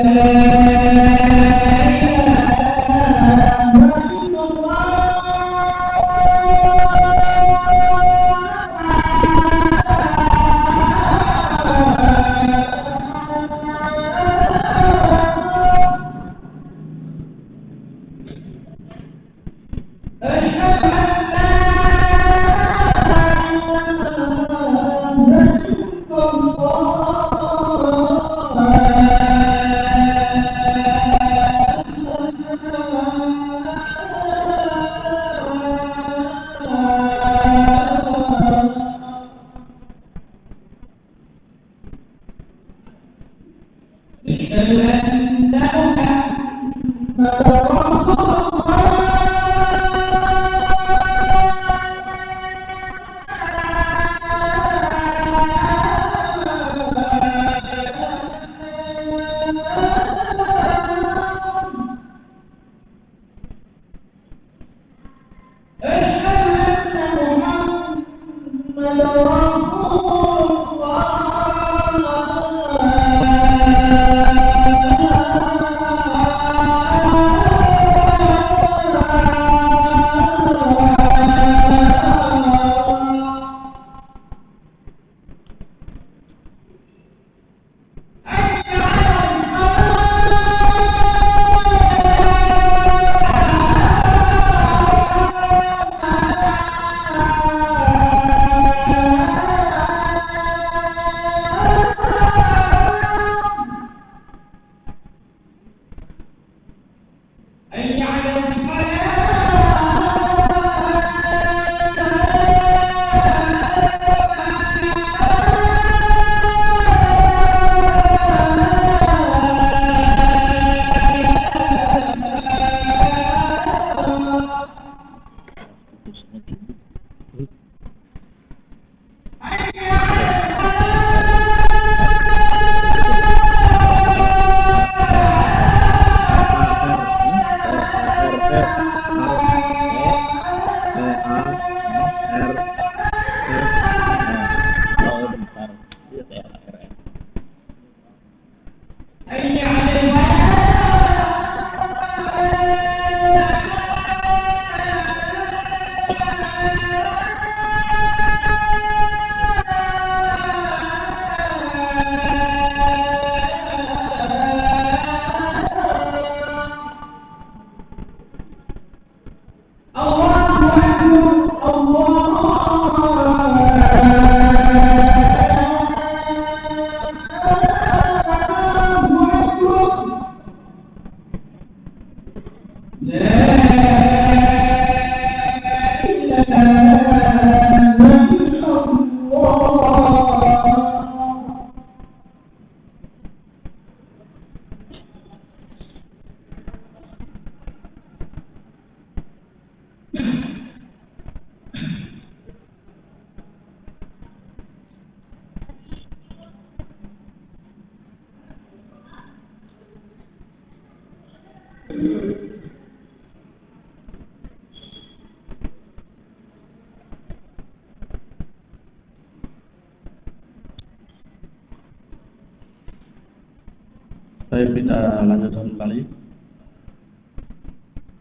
A: Baik, kita lanjutkan kembali.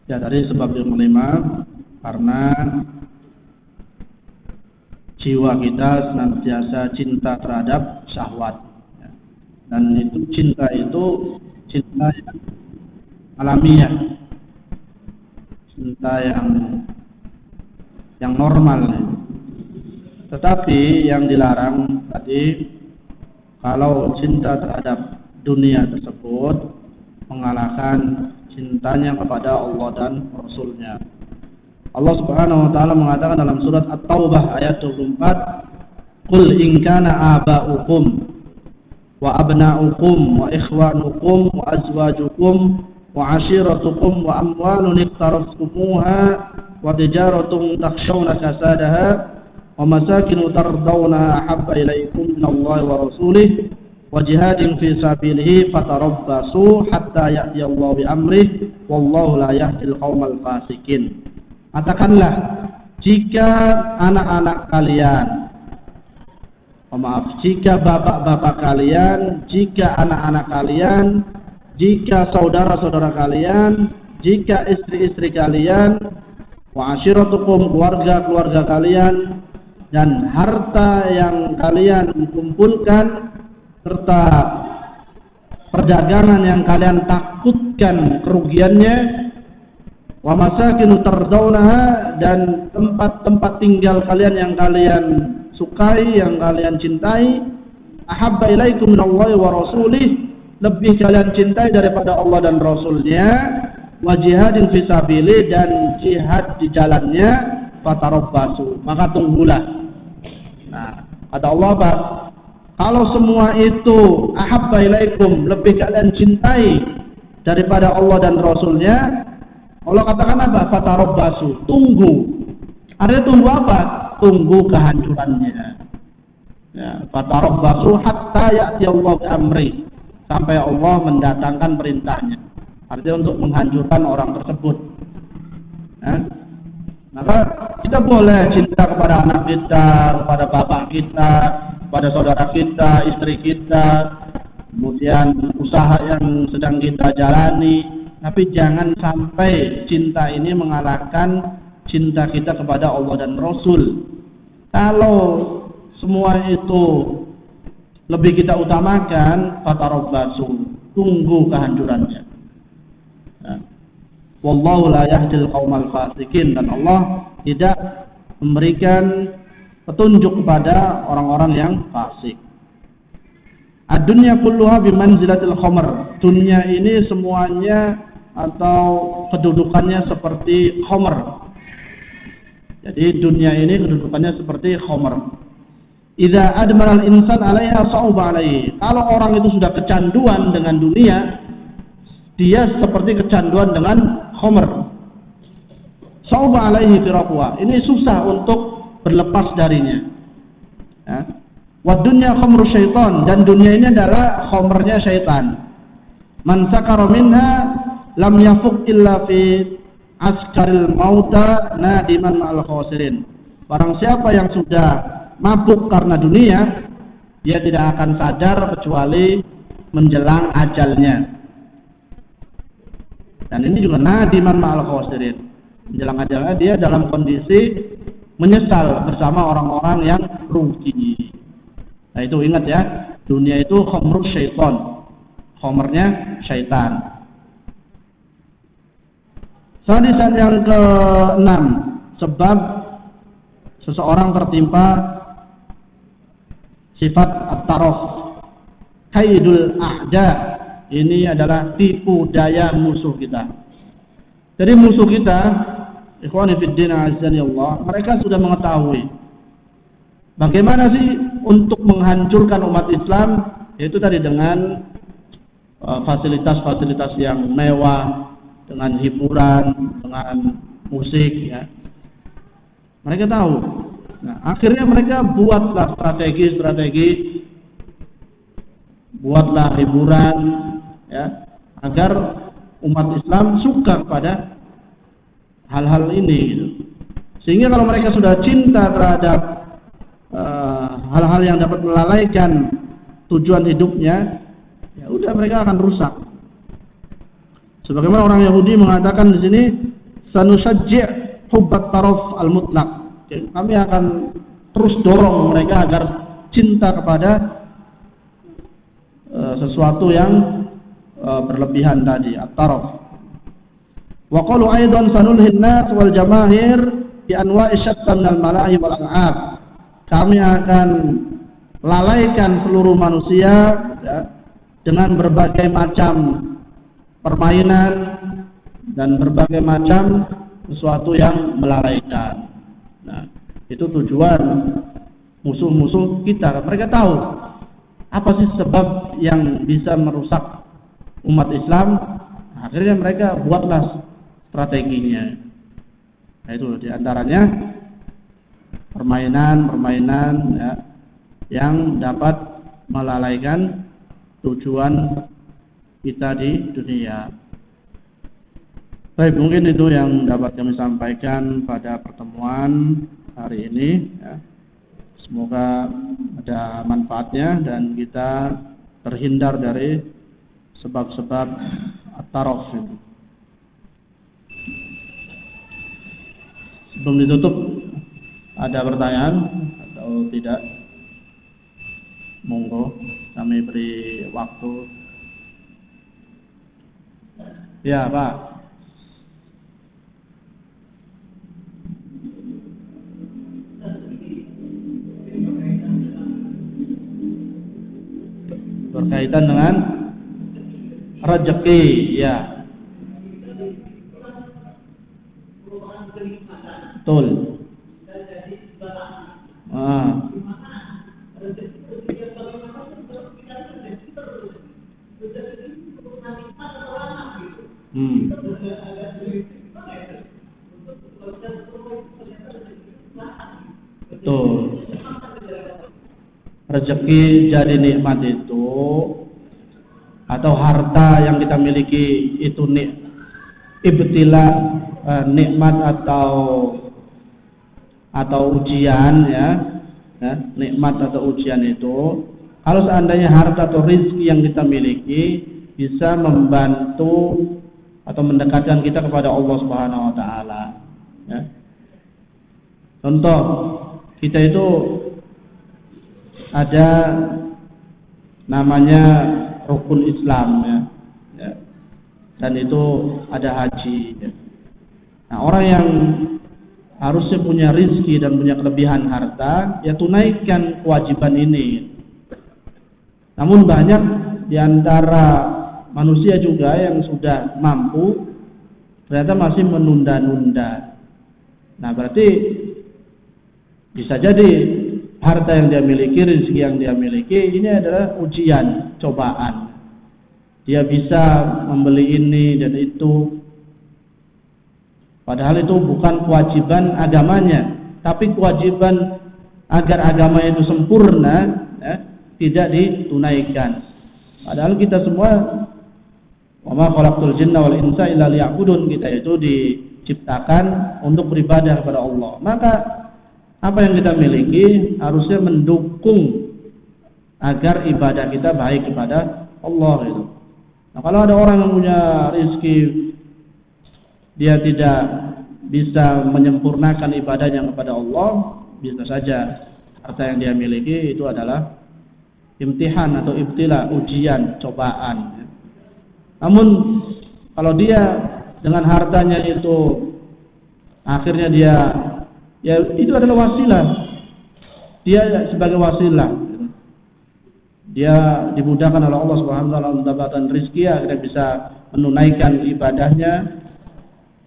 A: Ya, tadi sebab yang kelima karena jiwa kita senantiasa cinta terhadap syahwat. Ya. Dan itu cinta yang alamiah, cinta yang normal. Tetapi yang dilarang tadi, kalau cinta terhadap dunia tersebut mengalahkan cintanya kepada Allah dan Rasulnya. Allah Subhanahu wa taala mengatakan dalam surat At-Taubah ayat 24, "Qul in kana aba'ukum wa abna'ukum wa ikhwanukum wa azwajukum wa 'ashiratukum wa amwalun iqtarastumuha wa tijaratun takhshawna kasadaha wa masakinu tardawnaha ahabba ilaykum minallahi wa rasulih wa jihadin fi sabilihi fatarabbasu hatta ya'tiyallahu bi amrih wallahu la yahdil qaumal fasikin." Katakanlah, jika anak-anak kalian, jika bapak-bapak kalian, jika anak-anak kalian, jika saudara-saudara kalian, jika istri-istri kalian, wa ashiratukum, keluarga-keluarga kalian, dan harta yang kalian kumpulkan, serta perdagangan yang kalian takutkan kerugiannya, wa masakinu tardawnaha, dan tempat-tempat tinggal kalian yang kalian sukai, yang kalian cintai, ahabba ilaikum minallahi wa rasulih, lebih kalian cintai daripada Allah dan Rasulnya, wa jihadin fi sabilihi, dan jihad di jalannya, fatarabbasu, maka tunggulah. Nah, kata Allah apa? Kalau semua itu ahabba ilaikum, lebih kalian cintai daripada Allah dan Rasulnya, Allah katakan apa? Fatarabbasu, tunggu. Artinya tunggu apa? Tunggu kehancurannya. Ya, fatarabbasu hatta ya'tiyallahu bi amri, sampai Allah mendatangkan perintahnya. Artinya untuk menghancurkan orang tersebut. Ya. Maka kita boleh cinta kepada anak kita, kepada bapak kita, kepada saudara kita, istri kita, kemudian usaha yang sedang kita jalani. Tapi jangan sampai cinta ini mengalahkan cinta kita kepada Allah dan Rasul. Kalau semua itu lebih kita utamakan, fatarabbasu, tunggu kehancurannya. Nah, wallahu la yahdil qaumal fasikin, dan Allah tidak memberikan petunjuk kepada orang-orang yang fasik. Ad-dunya kulluha bimanzilatil khamr. Dunia ini semuanya atau kedudukannya seperti khamr. Jadi dunia ini kedudukannya seperti khamr. Idza admaral insan 'alaiha sa'uba 'alaihi. Kalau orang itu sudah kecanduan dengan dunia, dia seperti kecanduan dengan khamr. Sa'uba 'alaihi firaquha. Ini susah untuk berlepas darinya. Ya. Wa dunya khamru syaitan, dan dunia ini adalah khamrnya syaitan. Man sakara minha lam yafuk illa fi askaril mauta nadiman ma'al khosirin. Barang siapa yang sudah mabuk karena dunia, dia tidak akan sadar kecuali menjelang ajalnya. Dan ini juga nadiman ma'al khosirin. Menjelang ajalnya dia dalam kondisi menyesal bersama orang-orang yang rugi. Nah itu ingat ya, dunia itu khamrus syaitan, khamrnya syaitan. Sadisan yang keenam, sebab seseorang tertimpa sifat at-taraf, kaidul a'da. Ini adalah tipu daya musuh kita. Jadi musuh kita, ikhwani fiddin azani Allah, mereka sudah mengetahui bagaimana sih untuk menghancurkan umat Islam, yaitu tadi dengan fasilitas-fasilitas yang mewah, dengan hiburan, dengan musik, ya. Mereka tahu. Nah, akhirnya mereka buatlah strategi, buatlah hiburan, ya, agar umat Islam suka pada hal-hal ini, gitu. Sehingga kalau mereka sudah cinta terhadap hal-hal yang dapat melalaikan tujuan hidupnya, ya udah mereka akan rusak. Sebagaimana orang Yahudi mengatakan di sini, sanusajji' hubbat taraf al-mutlaq. Kami akan terus dorong mereka agar cinta kepada sesuatu yang berlebihan tadi, at-taraf. Wa qalu aidan sanulhin nas wal jamaahir bi anwa'i syatta minal mala'i wal al'ab. Kami akan lalaikan seluruh manusia, ya, dengan berbagai macam permainan dan berbagai macam sesuatu yang melalaikan. Nah, itu tujuan musuh-musuh kita. Mereka tahu apa sih sebab yang bisa merusak umat Islam. Akhirnya mereka buatlah strateginya. Nah, itu diantaranya permainan-permainan, ya, yang dapat melalaikan tujuan kita di dunia. Baik, mungkin itu yang dapat kami sampaikan pada pertemuan hari ini, ya. Semoga ada manfaatnya dan kita terhindar dari sebab-sebab at-taraf itu. Sebelum ditutup, ada pertanyaan atau tidak? Monggo, kami beri waktu. Ya, Pak. Berkaitan dengan rezeki, ya. Betul. Betul. Rezeki jadi nikmat itu, atau harta yang kita miliki itu ibtila, nikmat atau ujian, ya, nikmat atau ujian itu, kalau seandainya harta atau rezeki yang kita miliki bisa membantu atau mendekatkan kita kepada Allah Subhanahu wa taala, ya. Contoh, kita itu ada namanya rukun Islam, ya. Dan itu ada haji, ya. Nah, orang yang harusnya punya rizki dan punya kelebihan harta, ya tunaikan kewajiban ini. Namun banyak diantara manusia juga yang sudah mampu ternyata masih menunda-nunda. Nah, berarti bisa jadi harta yang dia miliki, rezeki yang dia miliki, ini adalah ujian, cobaan. Dia bisa membeli ini dan itu, padahal itu bukan kewajiban agamanya, tapi kewajiban agar agama itu sempurna, ya, tidak ditunaikan. Padahal kita semua, wa ma khalaqtul jinna wal insa illa liya'budun, kita itu diciptakan untuk beribadah kepada Allah. Maka apa yang kita miliki harusnya mendukung agar ibadah kita baik kepada Allah itu. Nah, kalau ada orang yang punya rezeki, dia tidak bisa menyempurnakan ibadahnya kepada Allah, bisa saja harta yang dia miliki itu adalah imtihan atau ibtila, ujian, cobaan. Namun kalau dia dengan hartanya itu akhirnya dia, ya itu adalah wasilah. Dia sebagai wasilah. Dia dimudahkan oleh Allah Subhanahu wa taala mendapatkan rezeki, akhirnya bisa menunaikan ibadahnya,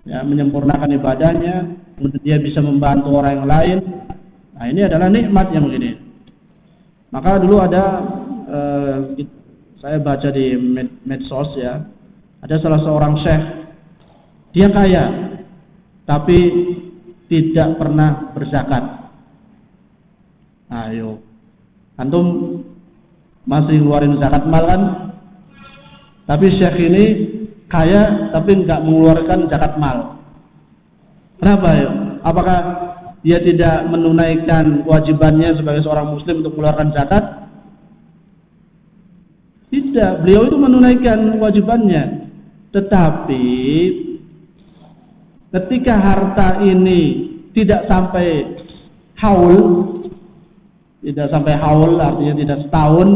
A: ya, menyempurnakan ibadahnya, kemudian dia bisa membantu orang yang lain. Nah, ini adalah nikmat yang begini. Maka dulu ada saya baca di medsos, ya, ada salah seorang syekh, dia kaya tapi tidak pernah berzakat. Ayo, antum masih ngeluarin zakat mal kan? Tapi syekh ini kaya tapi nggak mengeluarkan zakat mal. Kenapa ya? Apakah dia tidak menunaikan kewajibannya sebagai seorang muslim untuk mengeluarkan zakat? Tidak, beliau itu menunaikan kewajibannya. Tetapi ketika harta ini tidak sampai haul, artinya tidak setahun,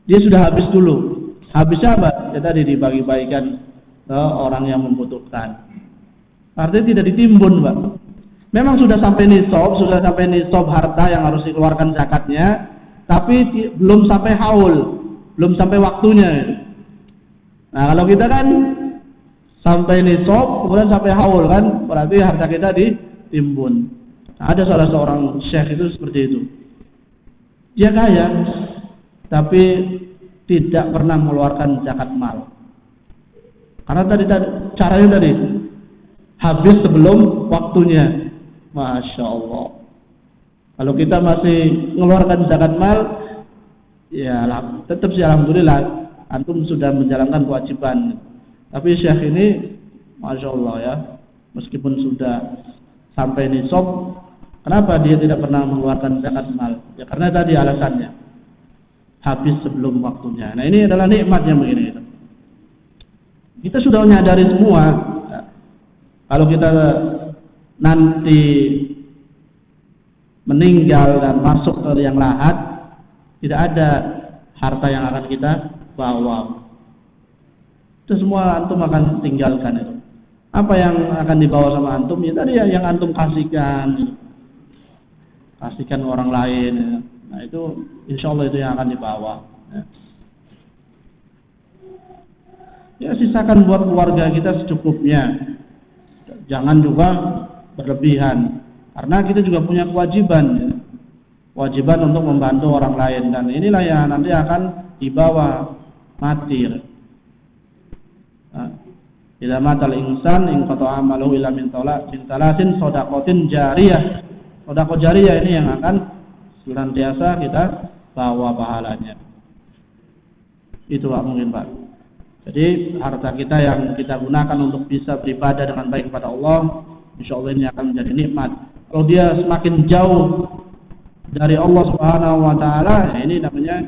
A: dia sudah habis dulu. Habisnya apa? Ya tadi dibagi-bagikan ke orang yang membutuhkan. Artinya tidak ditimbun, Pak. Memang sudah sampai nisab harta yang harus dikeluarkan zakatnya, tapi belum sampai haul, belum sampai waktunya. Nah, kalau kita kan sampai nisab, kemudian sampai haul kan, berarti harta kita ditimbun. Nah, ada salah seorang syekh itu seperti itu. Dia kaya, tapi tidak pernah mengeluarkan zakat mal. Karena tadi caranya tadi habis sebelum waktunya. Masya Allah. Kalau kita masih mengeluarkan zakat mal, ya tetap sih alhamdulillah antum sudah menjalankan kewajiban. Tapi syekh ini, masya Allah ya, meskipun sudah sampai nisab, kenapa dia tidak pernah mengeluarkan zakat mal? Ya karena tadi alasannya habis sebelum waktunya. Nah, ini adalah nikmatnya begini. Kita sudah menyadari semua. Ya, kalau kita nanti meninggal dan masuk ke liang lahat, tidak ada harta yang akan kita bawa. Itu semua antum akan tinggalkan itu. Apa yang akan dibawa sama antum? Ya tadi yang antum kasihkan orang lain. Ya. Nah, itu insya Allah itu yang akan dibawa. Ya, sisakan buat keluarga kita secukupnya. Jangan juga berlebihan. Karena kita juga punya kewajiban. Ya. Kewajiban untuk membantu orang lain. Dan inilah yang nanti akan dibawa mati. Idza matal insan in qata'a amaluhu illa min talatin shadaqatin jariyah. Sedekah jariyah ini yang akan senantiasa kita bawa pahalanya. Itu Pak, mungkin Pak. Jadi harta kita yang kita gunakan untuk bisa beribadah dengan baik kepada Allah, insya Allah ini akan menjadi nikmat. Kalau dia semakin jauh dari Allah Subhanahu wa taala, ya ini namanya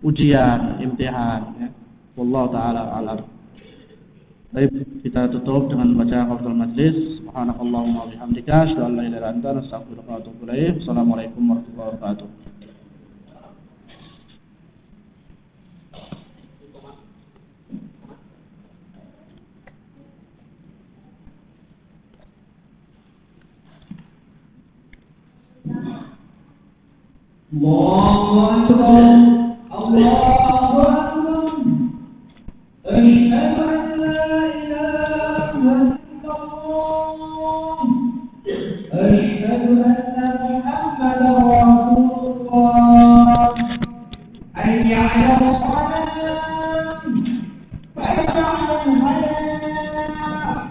A: ujian, imtihan, ya. Wallahu taala alam. Baik, kita tutup dengan baca qaful majlis. Subhanakallahumma wa bihamdika, asyhadu an la ilaha illa anta, astaghfiruka wa atubu ilaik. Assalamualaikum warahmatullahi wabarakatuh.
B: Allahu Akbar, Allahu Akbar. Asyhadu an la ilaha illallah. Asyhadu anna Muhammadar Rasulullah. Hayya 'alas shalah. Hayya 'alal falah. Qad qamatis shalah.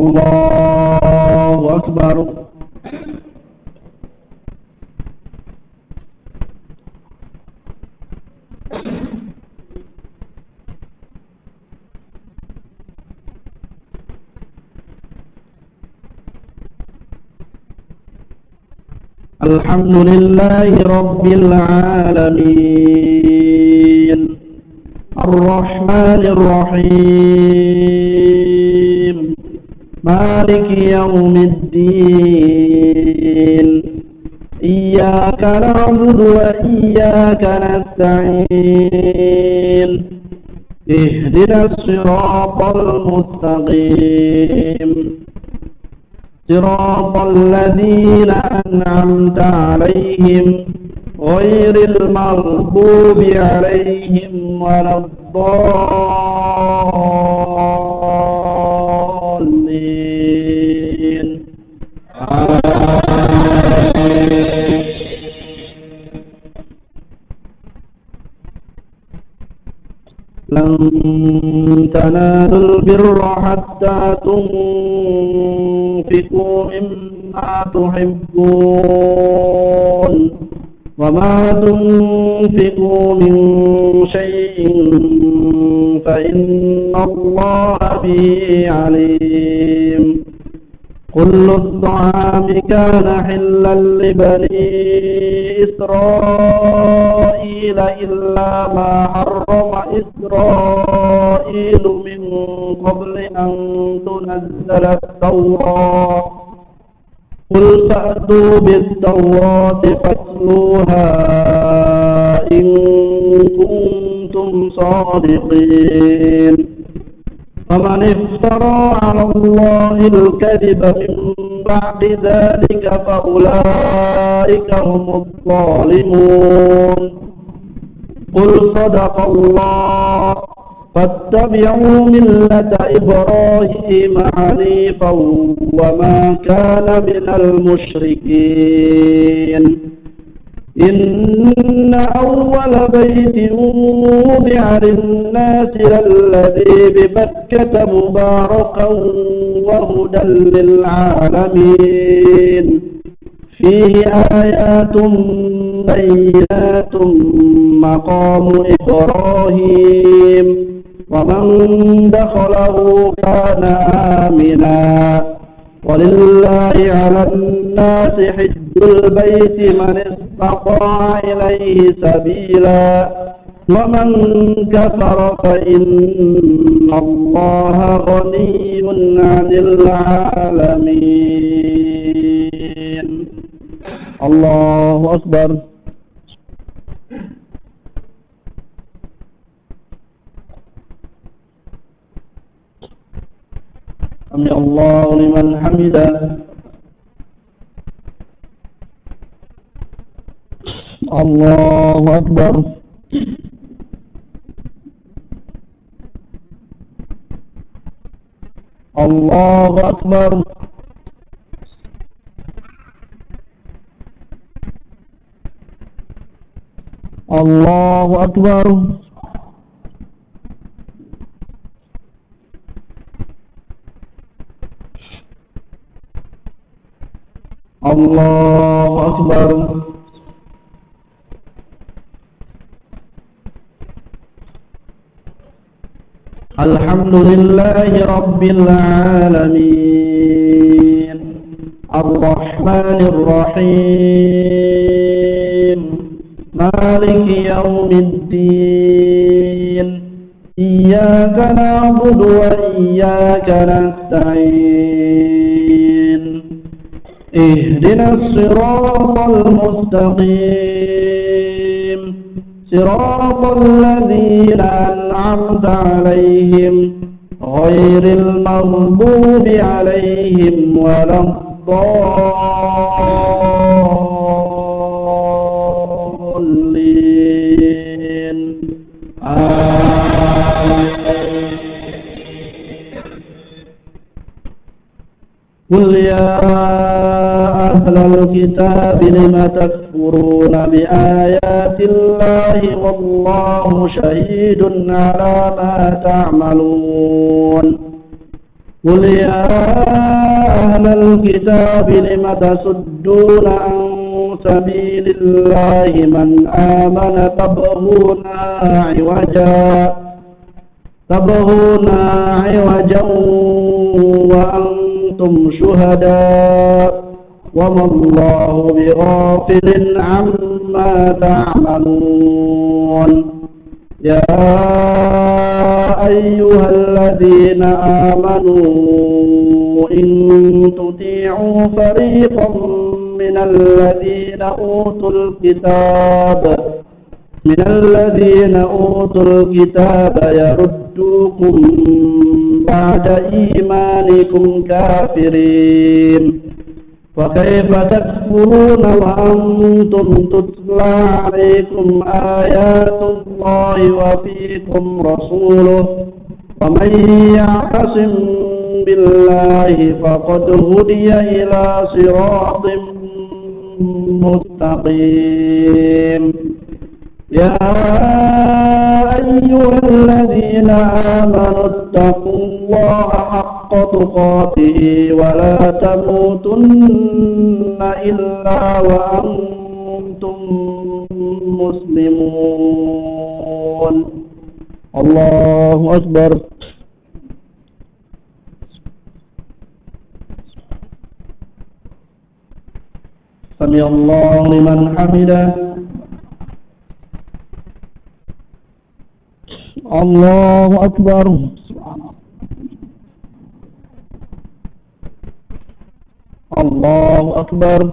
A: Allahu Akbar. Alhamdulillahi Rabbil Alamin Ar-Rahmanir Rahim Maliki Yawmiddin Iyyaka na'budu wa iyyaka nasta'in Ihdinas siratal mustaqim صراط الذين أنعمت عليهم غير المغضوب عليهم ولا الضالين لن تنالوا البر حتى تنفقوا مما تحبون وما تنفقوا من شيء فإن الله به عليم كل الطعام كان حلا لبني إسرائيل إلا ما حرم إسرائيل من قبل أن تنزل التوراة قل فأتوا بالتوراة فاتلوها إن كنتم صادقين فمن افترى على الله الكذب من بعد ذلك فأولئك هم الظالمون قل صدق الله فاتبعوا ملة إبراهيم حنيفا وما كان من المشركين إن أول بيت وضع للناس للذي ببكة مباركا وهدى للعالمين فيه آيات بينات مقام إبراهيم ومن دخله كان آمنا ولله على الناس حج البيت من استطاع إليه سبيلا ومن كفر فإن الله غني عن العالمين الله أكبر سمع الله لمن حمده الله أكبر الله أكبر الله أكبر الله أكبر الحمد لله رب العالمين الرحمن الرحيم مالك يوم الدين إياك نعبد وإياك نستعين اهدنا الصراط المستقيم صراط الذين أنعمت عليهم غير المغضوب عليهم ولا الضالين قل يا أهل الكتاب لم تكفرون بآيات الله والله شهيد على ما تعملون قل يا أهل الكتاب لم تصدون عن سبيل الله من آمن تبغونها عوجا وأنتم شهداء وما الله بغافل عما تعملون يا أيها الذين آمنوا إن تطيعوا فريقا من الذين أوتوا الكتاب يردوكم بعد إيمانكم كافرين فكيف تكفرون وأنتم تتلى عليكم آيات الله وفيكم رسوله ومن يعتصم بالله فقد هدي إلى صراط مستقيم يا أيها الذين آمنوا اتقوا الله حق تقاته ولا تموتن إلا وأنتم مسلمون الله أكبر سمع الله لمن حمده الله أكبر الله أكبر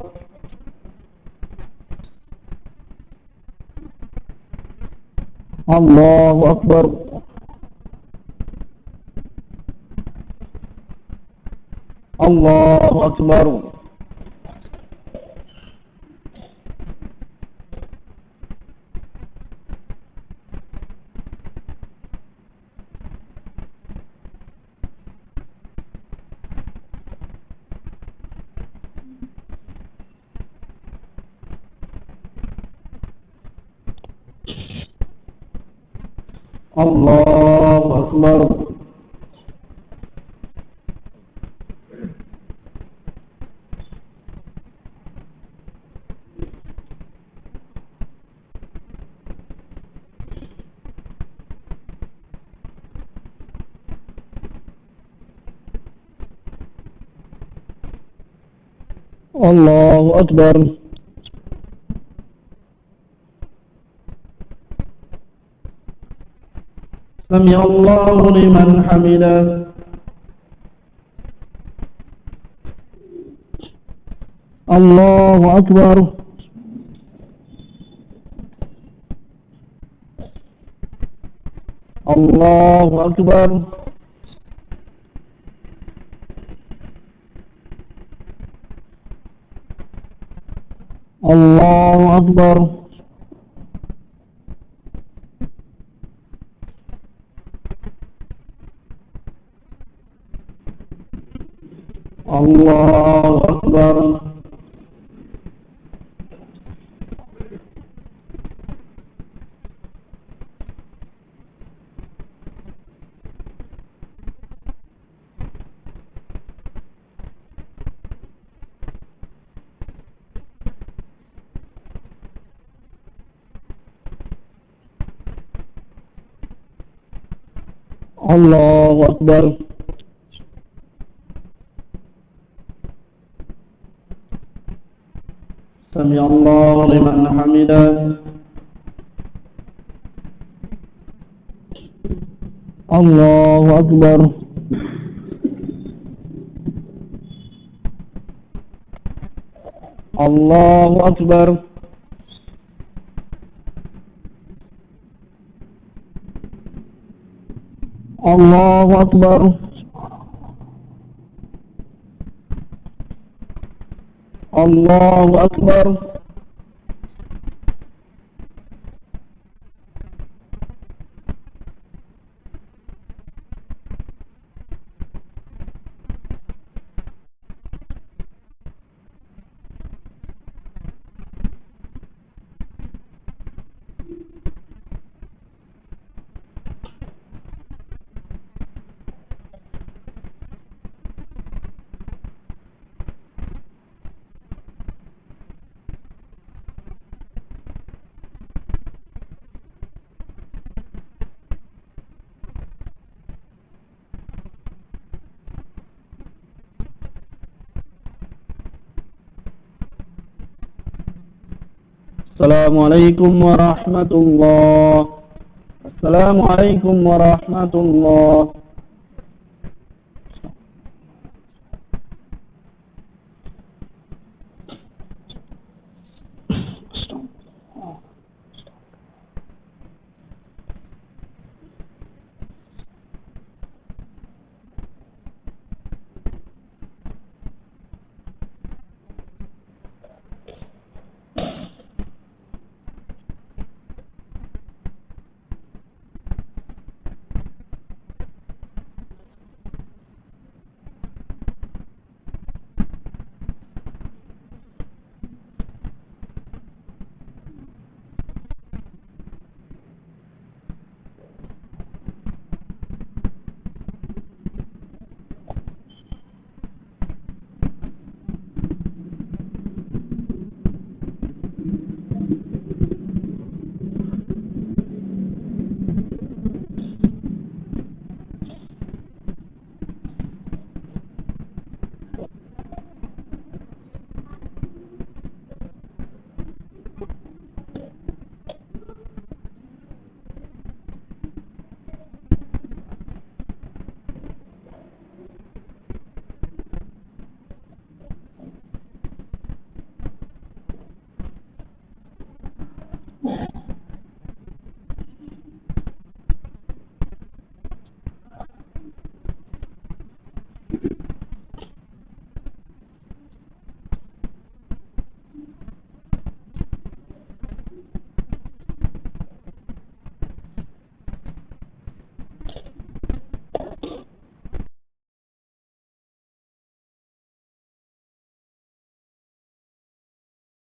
A: الله أكبر الله أكبر الله أكبر الله أكبر سمع الله لمن حمده الله أكبر الله أكبر الله أكبر الله أكبر الله أكبر سمع الله لمن حمده الله أكبر الله أكبر الله أكبر الله أكبر Assalamualaikum warahmatullahi wabarakatuh. Assalamualaikum warahmatullahi